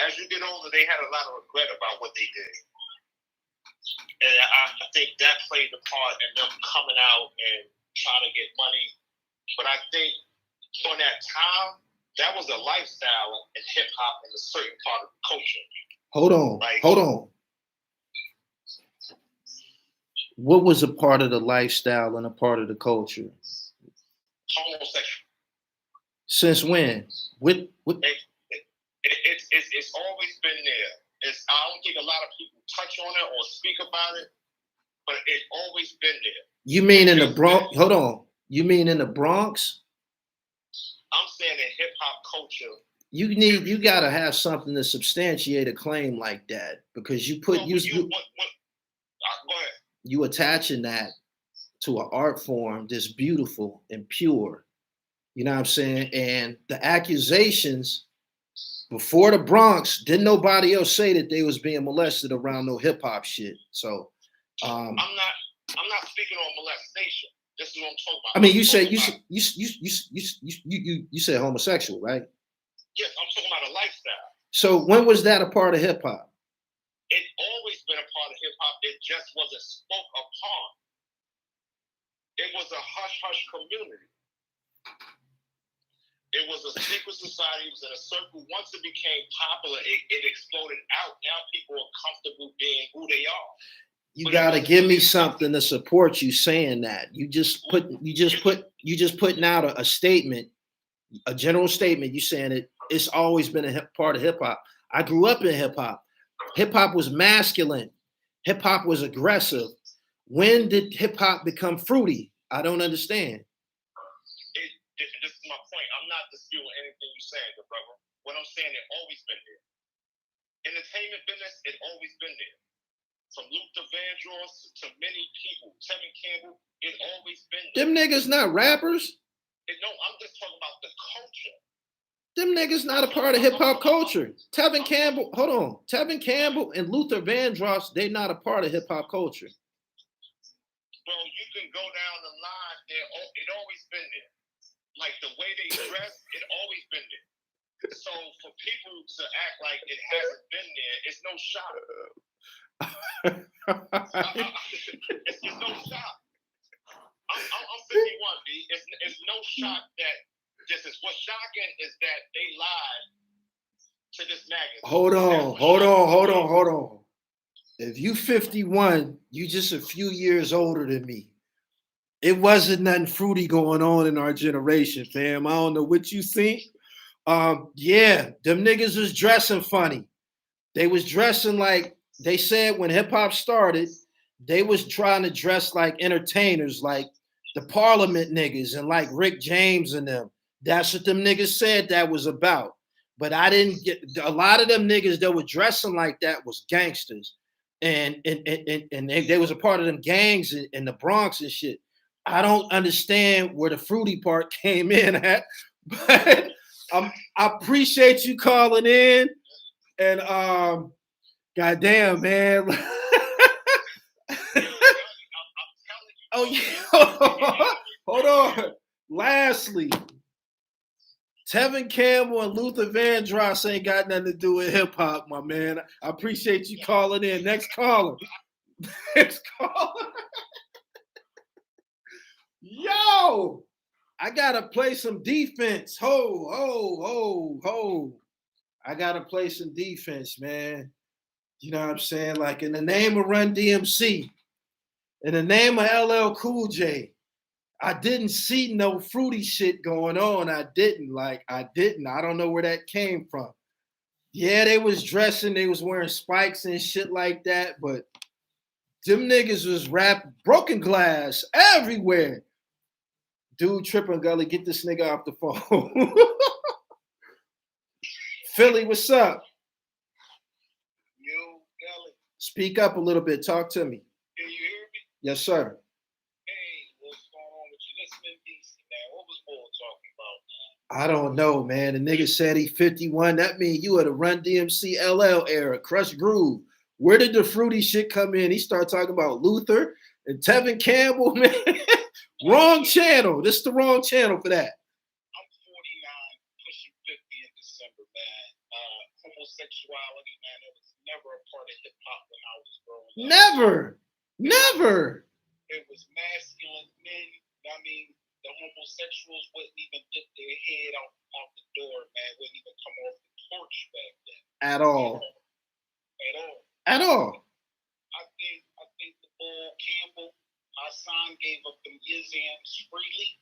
as you get older, they had a lot of regret about what they did. And I think that played a part in them coming out and trying to get money. But I think during that time, that was a lifestyle in hip hop in a certain part of the culture. Hold on. What was a part of the lifestyle and a part of the culture? Homosexual. Since when? It's always been there. I don't think a lot of people touch on it or speak about it, but it's always been there. You mean in the Bronx? Hold on. You mean in the Bronx? I'm saying in hip hop culture. You gotta have something to substantiate a claim like that because go ahead. You attaching that to an art form that's beautiful and pure. You know what I'm saying? And the accusations before the Bronx, didn't nobody else say that they was being molested around no hip hop shit. So I'm not speaking on molestation. This is what I'm talking about. I mean, you said homosexual, right? Yes, I'm talking about a lifestyle. So when was that a part of hip hop? It's always been a part of hip hop. It just wasn't spoke upon. It was a hush hush community. It was a secret society. It was in a circle. Once it became popular, it exploded out. Now people are comfortable being who they are. You gotta give me something to support you saying that. You just putting out a statement, a general statement. You saying it's always been a part of hip hop. I grew up in hip hop. Hip hop was masculine. Hip hop was aggressive. When did hip hop become fruity? I don't understand. This is my point. I'm not disputing anything you're saying, good brother. What I'm saying, it always been there. Entertainment business, it always been there. From Luther Vandross to many people, Tevin Campbell, it always been there. Them niggas not rappers. No, I'm just talking about the culture. Them niggas not a part of hip hop culture. Tevin Campbell, hold on. Tevin Campbell and Luther Vandross, they not a part of hip hop culture. Bro, you can go down the line there. It always been there. Like the way they dress, it always been there. So for people to act like it hasn't been there, it's no shock. It's no shock. I'm 51, B. It's no shock that this is what's shocking is that they lied to this magazine. Hold on. If you 51, you just a few years older than me. It wasn't nothing fruity going on in our generation, fam. I don't know what you think. Yeah, them niggas was dressing funny. They was dressing like they said when hip hop started, they was trying to dress like entertainers, like the Parliament niggas and like Rick James and them. That's what them niggas said that was about. But I didn't get a lot of them niggas that were dressing like that was gangsters. And they was a part of them gangs in the Bronx and shit. I don't understand where the fruity part came in at, but I appreciate you calling in. And goddamn, man. Oh yeah. Hold on. Lastly, Tevin Campbell and Luther Vandross ain't got nothing to do with hip hop, my man. I appreciate you calling in. Next caller. Next caller. Yo, I gotta play some defense. Ho. I gotta play some defense, man. You know what I'm saying? Like in the name of Run DMC, in the name of LL Cool J, I didn't see no fruity shit going on. I didn't. I don't know where that came from. Yeah, they was dressing, they was wearing spikes and shit like that, but them niggas was broken glass everywhere. Dude tripping, Gully, get this nigga off the phone. Philly, what's up? Yo, Gully. Speak up a little bit. Talk to me. Can you hear me? Yes, sir. Hey, what's going on with you? Listen, DC, man. What was Bull talking about, man? I don't know, man. The nigga said he 51. That means you had a Run DMC LL era, Crush Groove. Where did the fruity shit come in? He started talking about Luther and Tevin Campbell, man. Wrong channel. This is the wrong channel for that. I'm 49, pushing 50 in December, man. Homosexuality, man, it was never a part of hip hop when I was growing up. Never. It was masculine men. I mean, the homosexuals wouldn't even dip their head out the door, man. Wouldn't even come off the porch back then. At all. I think the Bull Campbell, Hassan gave up them Yizams freely.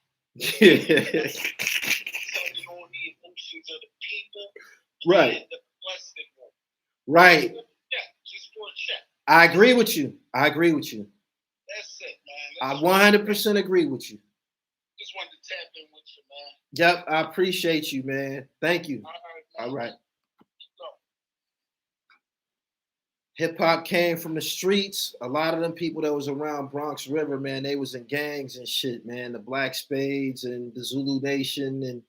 Telling all the emotions of the people. Right. The blessed one. Right. Just for a check. I agree with you. That's it, man. I 100% agree with you. Just wanted to tap in with you, man. Yep, I appreciate you, man. Thank you. All right. Hip hop came from the streets. A lot of them people that was around Bronx River, man, they was in gangs and shit, man. The Black Spades and the Zulu Nation and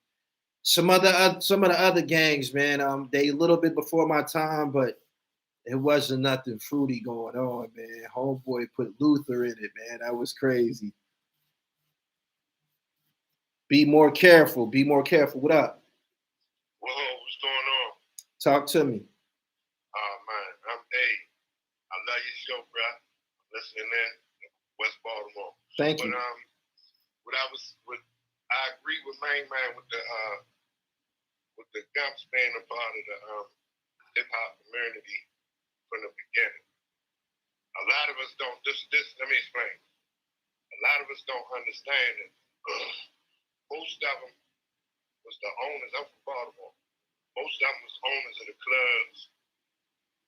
some of the other gangs, man. They a little bit before my time, but it wasn't nothing fruity going on, man. Homeboy put Luther in it, man. That was crazy. Be more careful. What up? Whoa, what's going on? Talk to me. Man, I love your show, bro. I'm listening in West Baltimore. Thank you. But I agree with Main Man with the with the Gumps being a part of the hip hop community from the beginning. A lot of us don't. Let me explain. A lot of us don't understand it. Most of them was the owners. I'm from Baltimore. Most of them was owners of the clubs.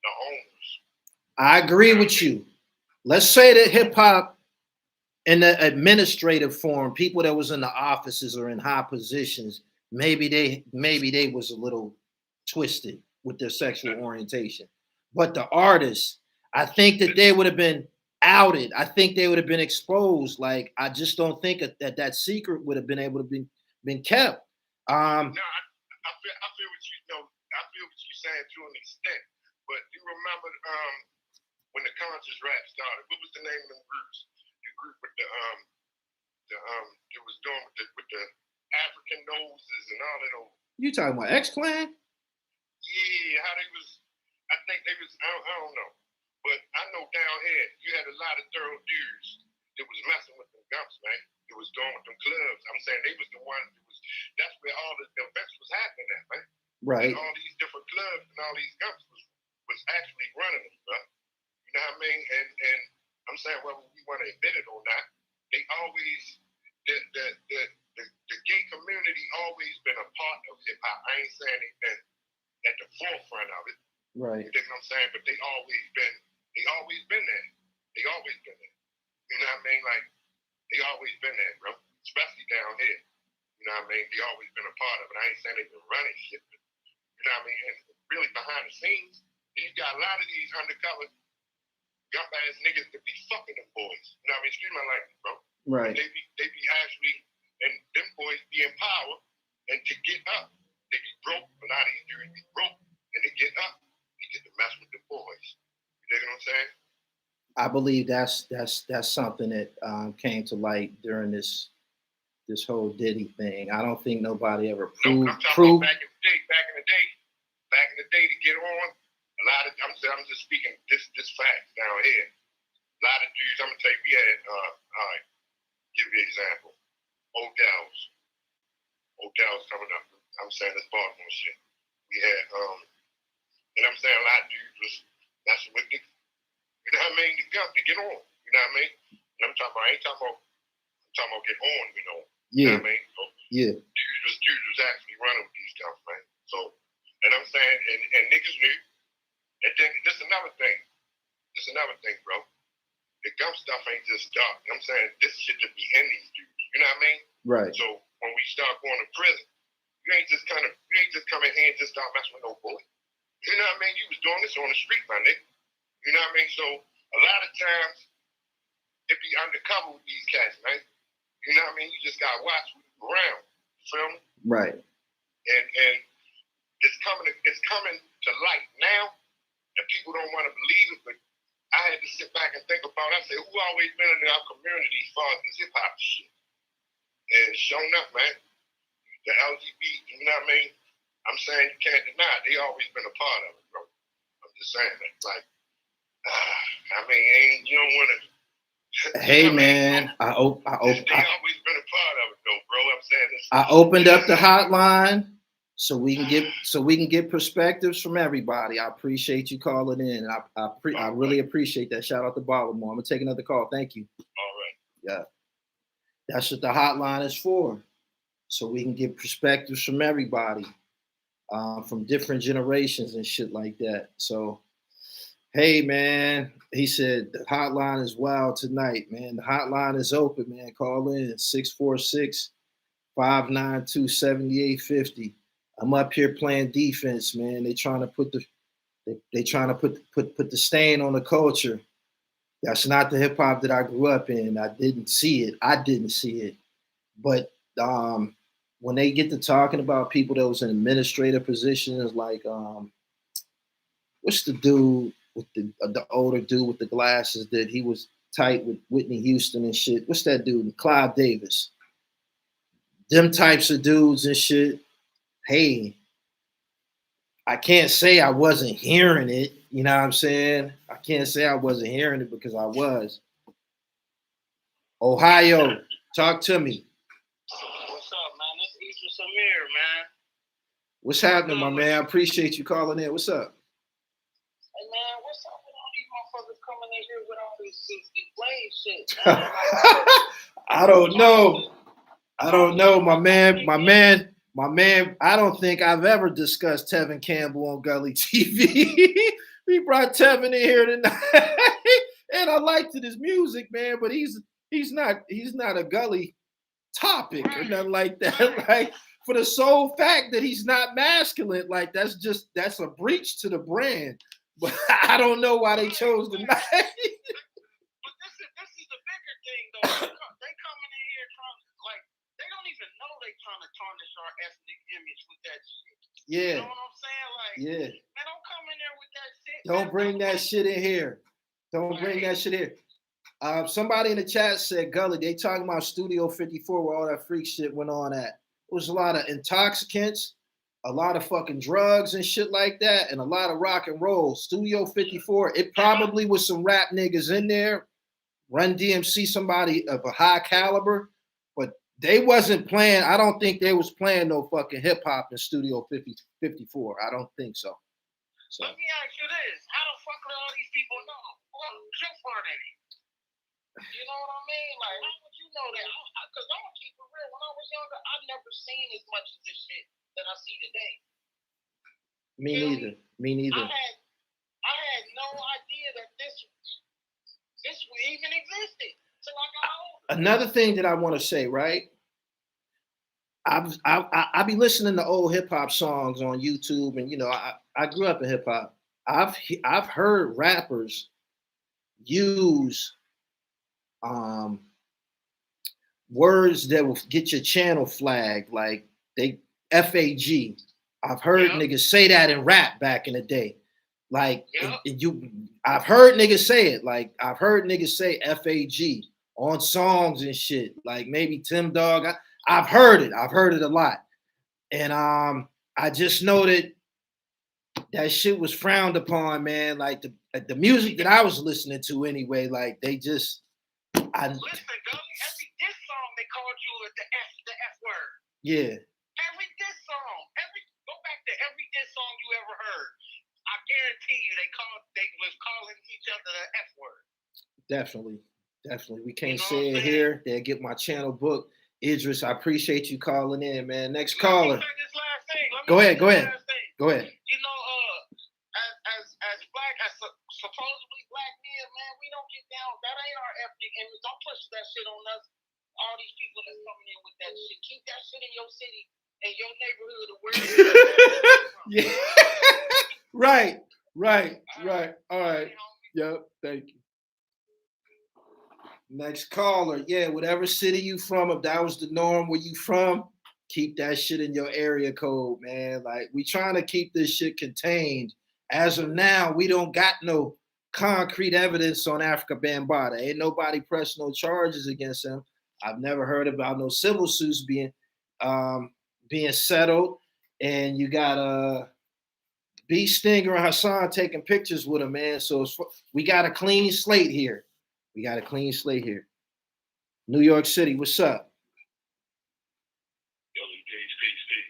The owners. I agree with you. Let's say that hip hop in the administrative form, people that was in the offices or in high positions, maybe they was a little twisted with their sexual orientation. But the artists, I think that they would have been outed. I think they would have been exposed. Like, I just don't think that secret would have been able to been kept. No, I feel what you know. I feel what you're saying to an extent. But you remember when the conscious rap started? What was the name of the groups? The group with it was doing with the African noses and all that old. You talking about X-Clan? Yeah, how they was. I think they was. I don't know, but I know down here you had a lot of thorough dudes that was messing with them Gumps, man. It was doing with them clubs. I'm saying they was the ones that was. That's where all the events was happening at, man. Right. And all these different clubs and all these Gumps was actually running them, bro. You know what I mean? And I'm saying whether we want to admit it or not, they always the gay community always been a part of hip hop. I ain't saying they've been at the forefront of it. Right. You know what I'm saying? But they always been there. They always been there. You know what I mean? Like, they always been there, bro. Especially down here. You know what I mean? They always been a part of it. I ain't saying they've been running shit, but you know what I mean? And really behind the scenes, you got a lot of these undercover gump ass niggas that be fucking them boys. You know what I mean? Excuse my language, bro. Right. They be actually, and them boys be in power, and to get up, they be broke. A lot of these dudes be broke, and they get up, they get to mess with the boys. You know what I'm saying? I believe that's something that came to light during this whole Diddy thing. I don't think nobody ever proved. No, I'm talking about back in the day to get on. A lot of I'm just speaking this fact down here. A lot of dudes. I'm gonna tell you, we had. All right, give you an example. Odell's coming up. I'm saying this Baltimore shit. We had and I'm saying a lot of dudes was messing with the. You know what I mean? The gun to get on. You know what I mean? And I'm talking about. I'm talking about get on. You know. Yeah. You know what I mean? So, yeah. Dudes was actually running with these guns, man. So, and I'm saying, and niggas knew. And then this is another thing. Bro. The gum stuff ain't just dark. I'm saying this shit just be in these dudes. You know what I mean? Right. So when we start going to prison, you ain't just come in here and just start messing with no boy. You know what I mean? You was doing this on the street, my nigga. You know what I mean? So a lot of times it be undercover with these cats, man. You know what I mean? You just gotta watch who's around. You feel me? Right. And it's coming to light now, and people don't want to believe it, but I had to sit back and think about it. I said, who always been in our community as far as this hip hop shit? And showing up, man, the LGBT, you know what I mean? I'm saying you can't deny it. They always been a part of it, bro. I'm just saying that. Like, I mean, you don't want to. Hey, man, I They always been a part of it, though, bro. I'm saying this. I opened up the hotline so we can get perspectives from everybody. I appreciate you calling in. I really appreciate that. Shout out to Baltimore. I'm gonna take another call. Thank you. All right. Yeah, that's what the hotline is for, so we can get perspectives from everybody, from different generations and shit like that. So, hey, man, he said the hotline is wild tonight, man. The hotline is open, man. Call in 646-592-7850. I'm up here playing defense, man. They trying to put the stain on the culture. That's not the hip hop that I grew up in. I didn't see it. But when they get to talking about people that was in administrative positions, like what's the dude with the older dude with the glasses that he was tight with Whitney Houston and shit? What's that dude? Clive Davis. Them types of dudes and shit. Hey, I can't say I wasn't hearing it. You know what I'm saying? I can't say I wasn't hearing it because I was. Ohio, talk to me. What's up, man? This is Easter Samir, man. What's happening, my man? I appreciate you calling in. What's up? Hey man, what's up with all these motherfuckers coming in here with all this blame shit? Man? I don't know. I don't know, my man. I don't think I've ever discussed Tevin Campbell on Gully TV. We brought Tevin in here tonight, and I liked his music, man. But he's not a Gully topic or nothing like that. Like, for the sole fact that he's not masculine, like that's a breach to the brand. But I don't know why they chose tonight. But this is the bigger thing though. They coming in here trying like they don't even know they trying to tarnish our ethnic image with that shit. Yeah. You know what I'm saying? Like, yeah. Man, don't come in there with that shit. Don't bring that shit in here. Don't bring that shit here. Somebody in the chat said, Gully, they talking about Studio 54 where all that freak shit went on at. It was a lot of intoxicants, a lot of fucking drugs and shit like that, and a lot of rock and roll. Studio 54, it probably was some rap niggas in there, Run DMC, somebody of a high caliber, but they wasn't playing. I don't think they was playing no fucking hip hop in Studio 54. I don't think so. Let me ask you this. How the fuck do all these people know? Well, your part in it. You know what I mean? Like, how would you know that? Because I'm going to keep it real. When I was younger, I've never seen as much of this shit that I see today. Me neither. Me neither. I had no idea that this even existed till I got older. Another thing that I want to say, right? I be listening to old hip hop songs on YouTube, and you know, I grew up in hip hop. I've heard rappers use words that will get your channel flagged, like they FAG. I've heard niggas say that in rap back in the day. Like I've heard niggas say it. Like I've heard niggas say FAG on songs and shit. Like maybe Tim Dog. I've heard it. I've heard it a lot. And I just know that shit was frowned upon, man. Like the music that I was listening to anyway, like they just listen, Gully, every diss song they called you the F word. Yeah. Every diss song. Go back to every diss song you ever heard. I guarantee you they was calling each other the F word. Definitely. We can't say it here. They'll get my channel booked. Idris, I appreciate you calling in, man. Next caller. Go ahead. You know, as black, as supposedly black men, man, we don't get down. That ain't our ethnic image. Don't push that shit on us. All these people that's coming in with that shit. Keep that shit in your city, in your neighborhood, or where you yeah. Right. All right. Yep. Thank you. Next caller. Yeah, whatever city you from, if that was the norm where you from, keep that shit in your area code, man. Like, we trying to keep this shit contained. As of now, we don't got no concrete evidence on Afrika Bambatta. Ain't nobody pressed no charges against him. I've never heard about no civil suits being settled. And you got Beestinger and Hassan taking pictures with him, man. So we got a clean slate here. New York City, what's up? Peace.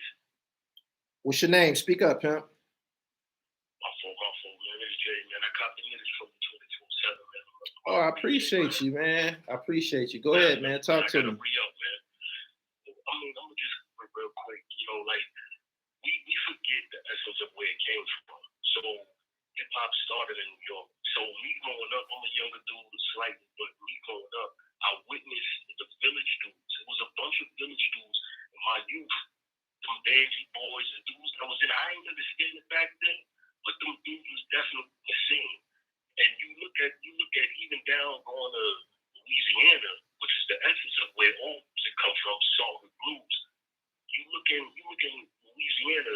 What's your name? Speak up, pimp. My phone, man. It's Jay, man. I copied minutes from 2027, man. Oh, I appreciate you, man. Go ahead, man. Talk to me. Re-up, man. I'm gonna just real quick. You know, like we forget the essence of where it came from. So hip hop started in New York. So me growing up, I'm a younger dude slightly, but me growing up, I witnessed the village dudes. It was a bunch of village dudes in my youth. Them Bandy boys, the dudes that was in. I ain't understand it back then, but them dudes was definitely the scene. And you look at even down going to Louisiana, which is the essence of where all music comes from, soul and blues. You look in Louisiana,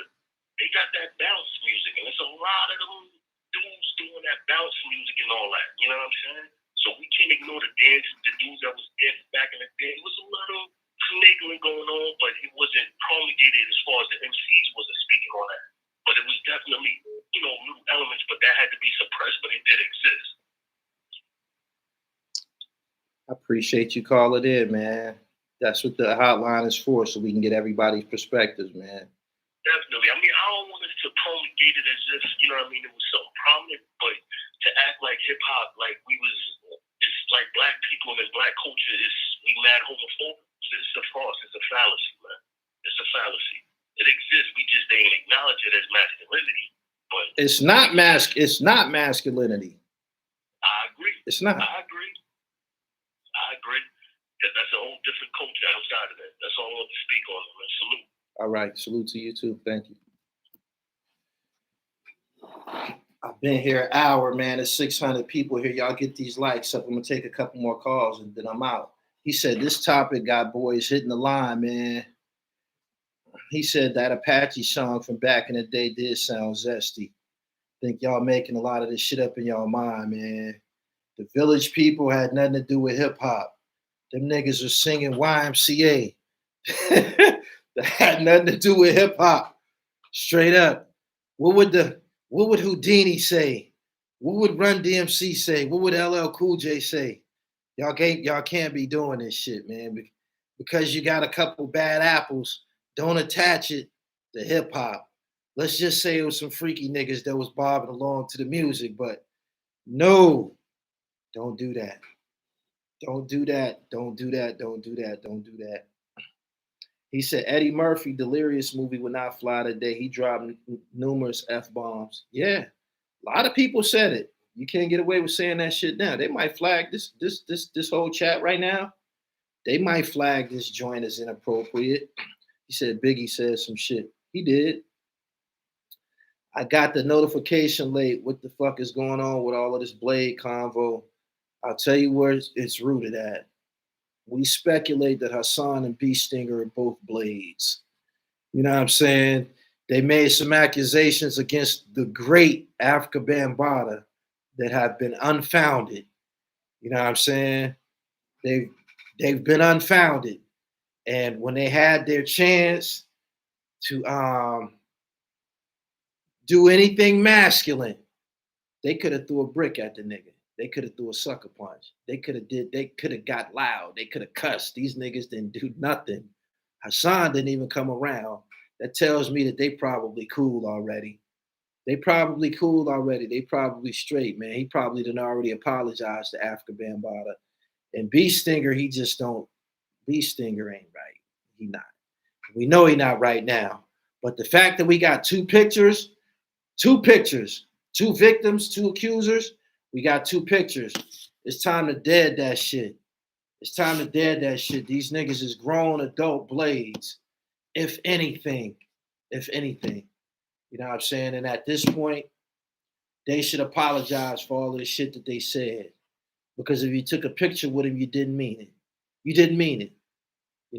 they got that bounce music, and it's a lot of them dudes doing that bounce music and all that. You know what I'm saying? So we can't ignore the dudes that was there back in the day. It was a little finagling going on, but it wasn't promulgated as far as the MCs wasn't speaking on that. But it was definitely, new elements, but that had to be suppressed, but it did exist. I appreciate you calling in, man. That's what the hotline is for, so we can get everybody's perspectives, man. Definitely. I mean, treated as if, you know what I mean, it was so prominent, but to act like hip hop, like it's like black people and black culture we mad homophobic. It's a farce. It's a fallacy, man. It's a fallacy. It exists. We just didn't acknowledge it as masculinity. But it's not masculinity. I agree. It's not. I agree. That's a whole different culture outside of that. That's all I want to speak on, man. Salute. All right. Salute to you too. Thank you. I've been here an hour, man. There's 600 people here. Y'all get these likes up. I'm going to take a couple more calls and then I'm out. He said, this topic got boys hitting the line, man. He said that Apache song from back in the day did sound zesty. Think y'all making a lot of this shit up in y'all mind, man. The Village People had nothing to do with hip hop. Them niggas was singing YMCA. That had nothing to do with hip hop. Straight up. What would Houdini say? What would Run DMC say? What would LL Cool J say? Y'all can't be doing this shit, man. Because you got a couple bad apples, don't attach it to hip hop. Let's just say it was some freaky niggas that was bobbing along to the music, but no, don't do that. Don't do that. Don't do that. Don't do that. Don't do that. He said Eddie Murphy, Delirious movie would not fly today. He dropped numerous F-bombs. Yeah, a lot of people said it. You can't get away with saying that shit now. They might flag this whole chat right now. They might flag this joint as inappropriate. He said Biggie said some shit. He did. I got the notification late. What the fuck is going on with all of this Blade convo? I'll tell you where it's rooted at. We speculate that Hassan and Beestinger are both Blades. You know what I'm saying? They made some accusations against the great Afrika Bambaataa that have been unfounded. You know what I'm saying? They've been unfounded. And when they had their chance to do anything masculine, they could have threw a brick at the nigga. They could have threw a sucker punch. They could have got loud. They could have cussed. These niggas didn't do nothing. Hassan didn't even come around. That tells me that they probably cool already. They probably straight, man. He probably done already apologized to Afrika Bambaataa. And Beestinger, Beestinger ain't right. He not. We know he not right now. But the fact that we got two pictures, two victims, two accusers, we got two pictures. It's time to dead that shit. These niggas is grown adult Blades. If anything. You know what I'm saying? And at this point, they should apologize for all of the shit that they said. Because if you took a picture with him, you didn't mean it. You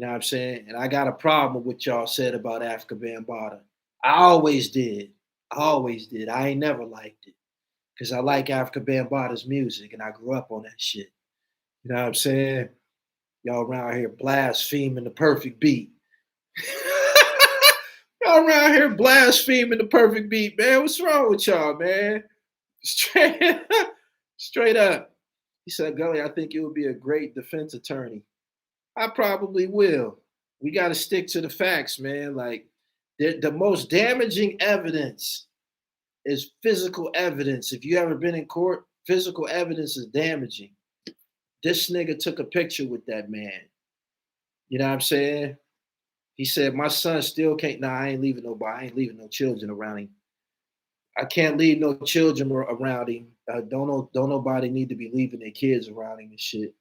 know what I'm saying? And I got a problem with what y'all said about Afrika Bambaataa. I always did. I ain't never liked it. Because I like Afrika Bambaataa's music and I grew up on that shit. You know what I'm saying? Y'all around here blaspheming the perfect beat. Y'all around here blaspheming the perfect beat, man. What's wrong with y'all, man? Straight up. He said, Gully, I think you would be a great defense attorney. I probably will. We got to stick to the facts, man. Like, the most damaging evidence is physical evidence. If you ever been in court, physical evidence is damaging. This nigga took a picture with that man. You know what I'm saying? He said, my son still can't. Nah, I ain't leaving nobody. I ain't leaving no children around him. I can't leave no children around him. Don't nobody need to be leaving their kids around him and shit.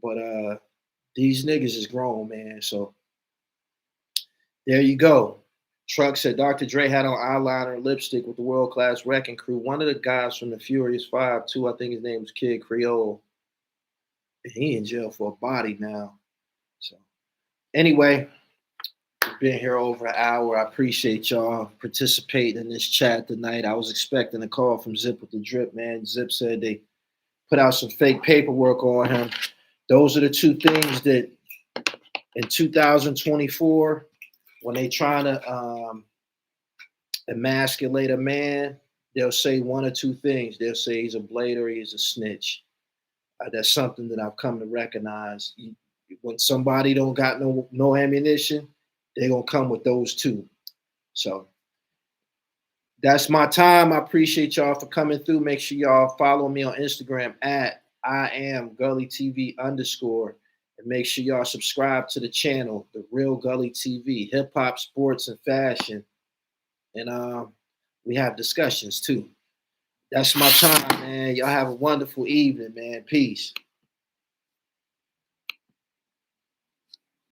But these niggas is grown, man. So there you go. Truck said Dr. Dre had on eyeliner and lipstick with the world-class Wrecking Crew. One of the guys from the Furious Five, too, I think his name was Kid Creole. He in jail for a body now. So anyway, we've been here over an hour. I appreciate y'all participating in this chat tonight. I was expecting a call from Zip with the Drip, man. Zip said they put out some fake paperwork on him. Those are the two things that in 2024, when they trying to emasculate a man, they'll say one or two things. They'll say he's a blade or he's a snitch. That's something that I've come to recognize. When somebody don't got no ammunition, they're going to come with those two. So That's my time. I appreciate y'all for coming through. Make sure y'all follow me on Instagram at I am Gully TV _ and make sure y'all subscribe to the channel, The Real Gully TV, hip hop, sports, and fashion. And we have discussions too. That's my time, man. Y'all have a wonderful evening, man. Peace.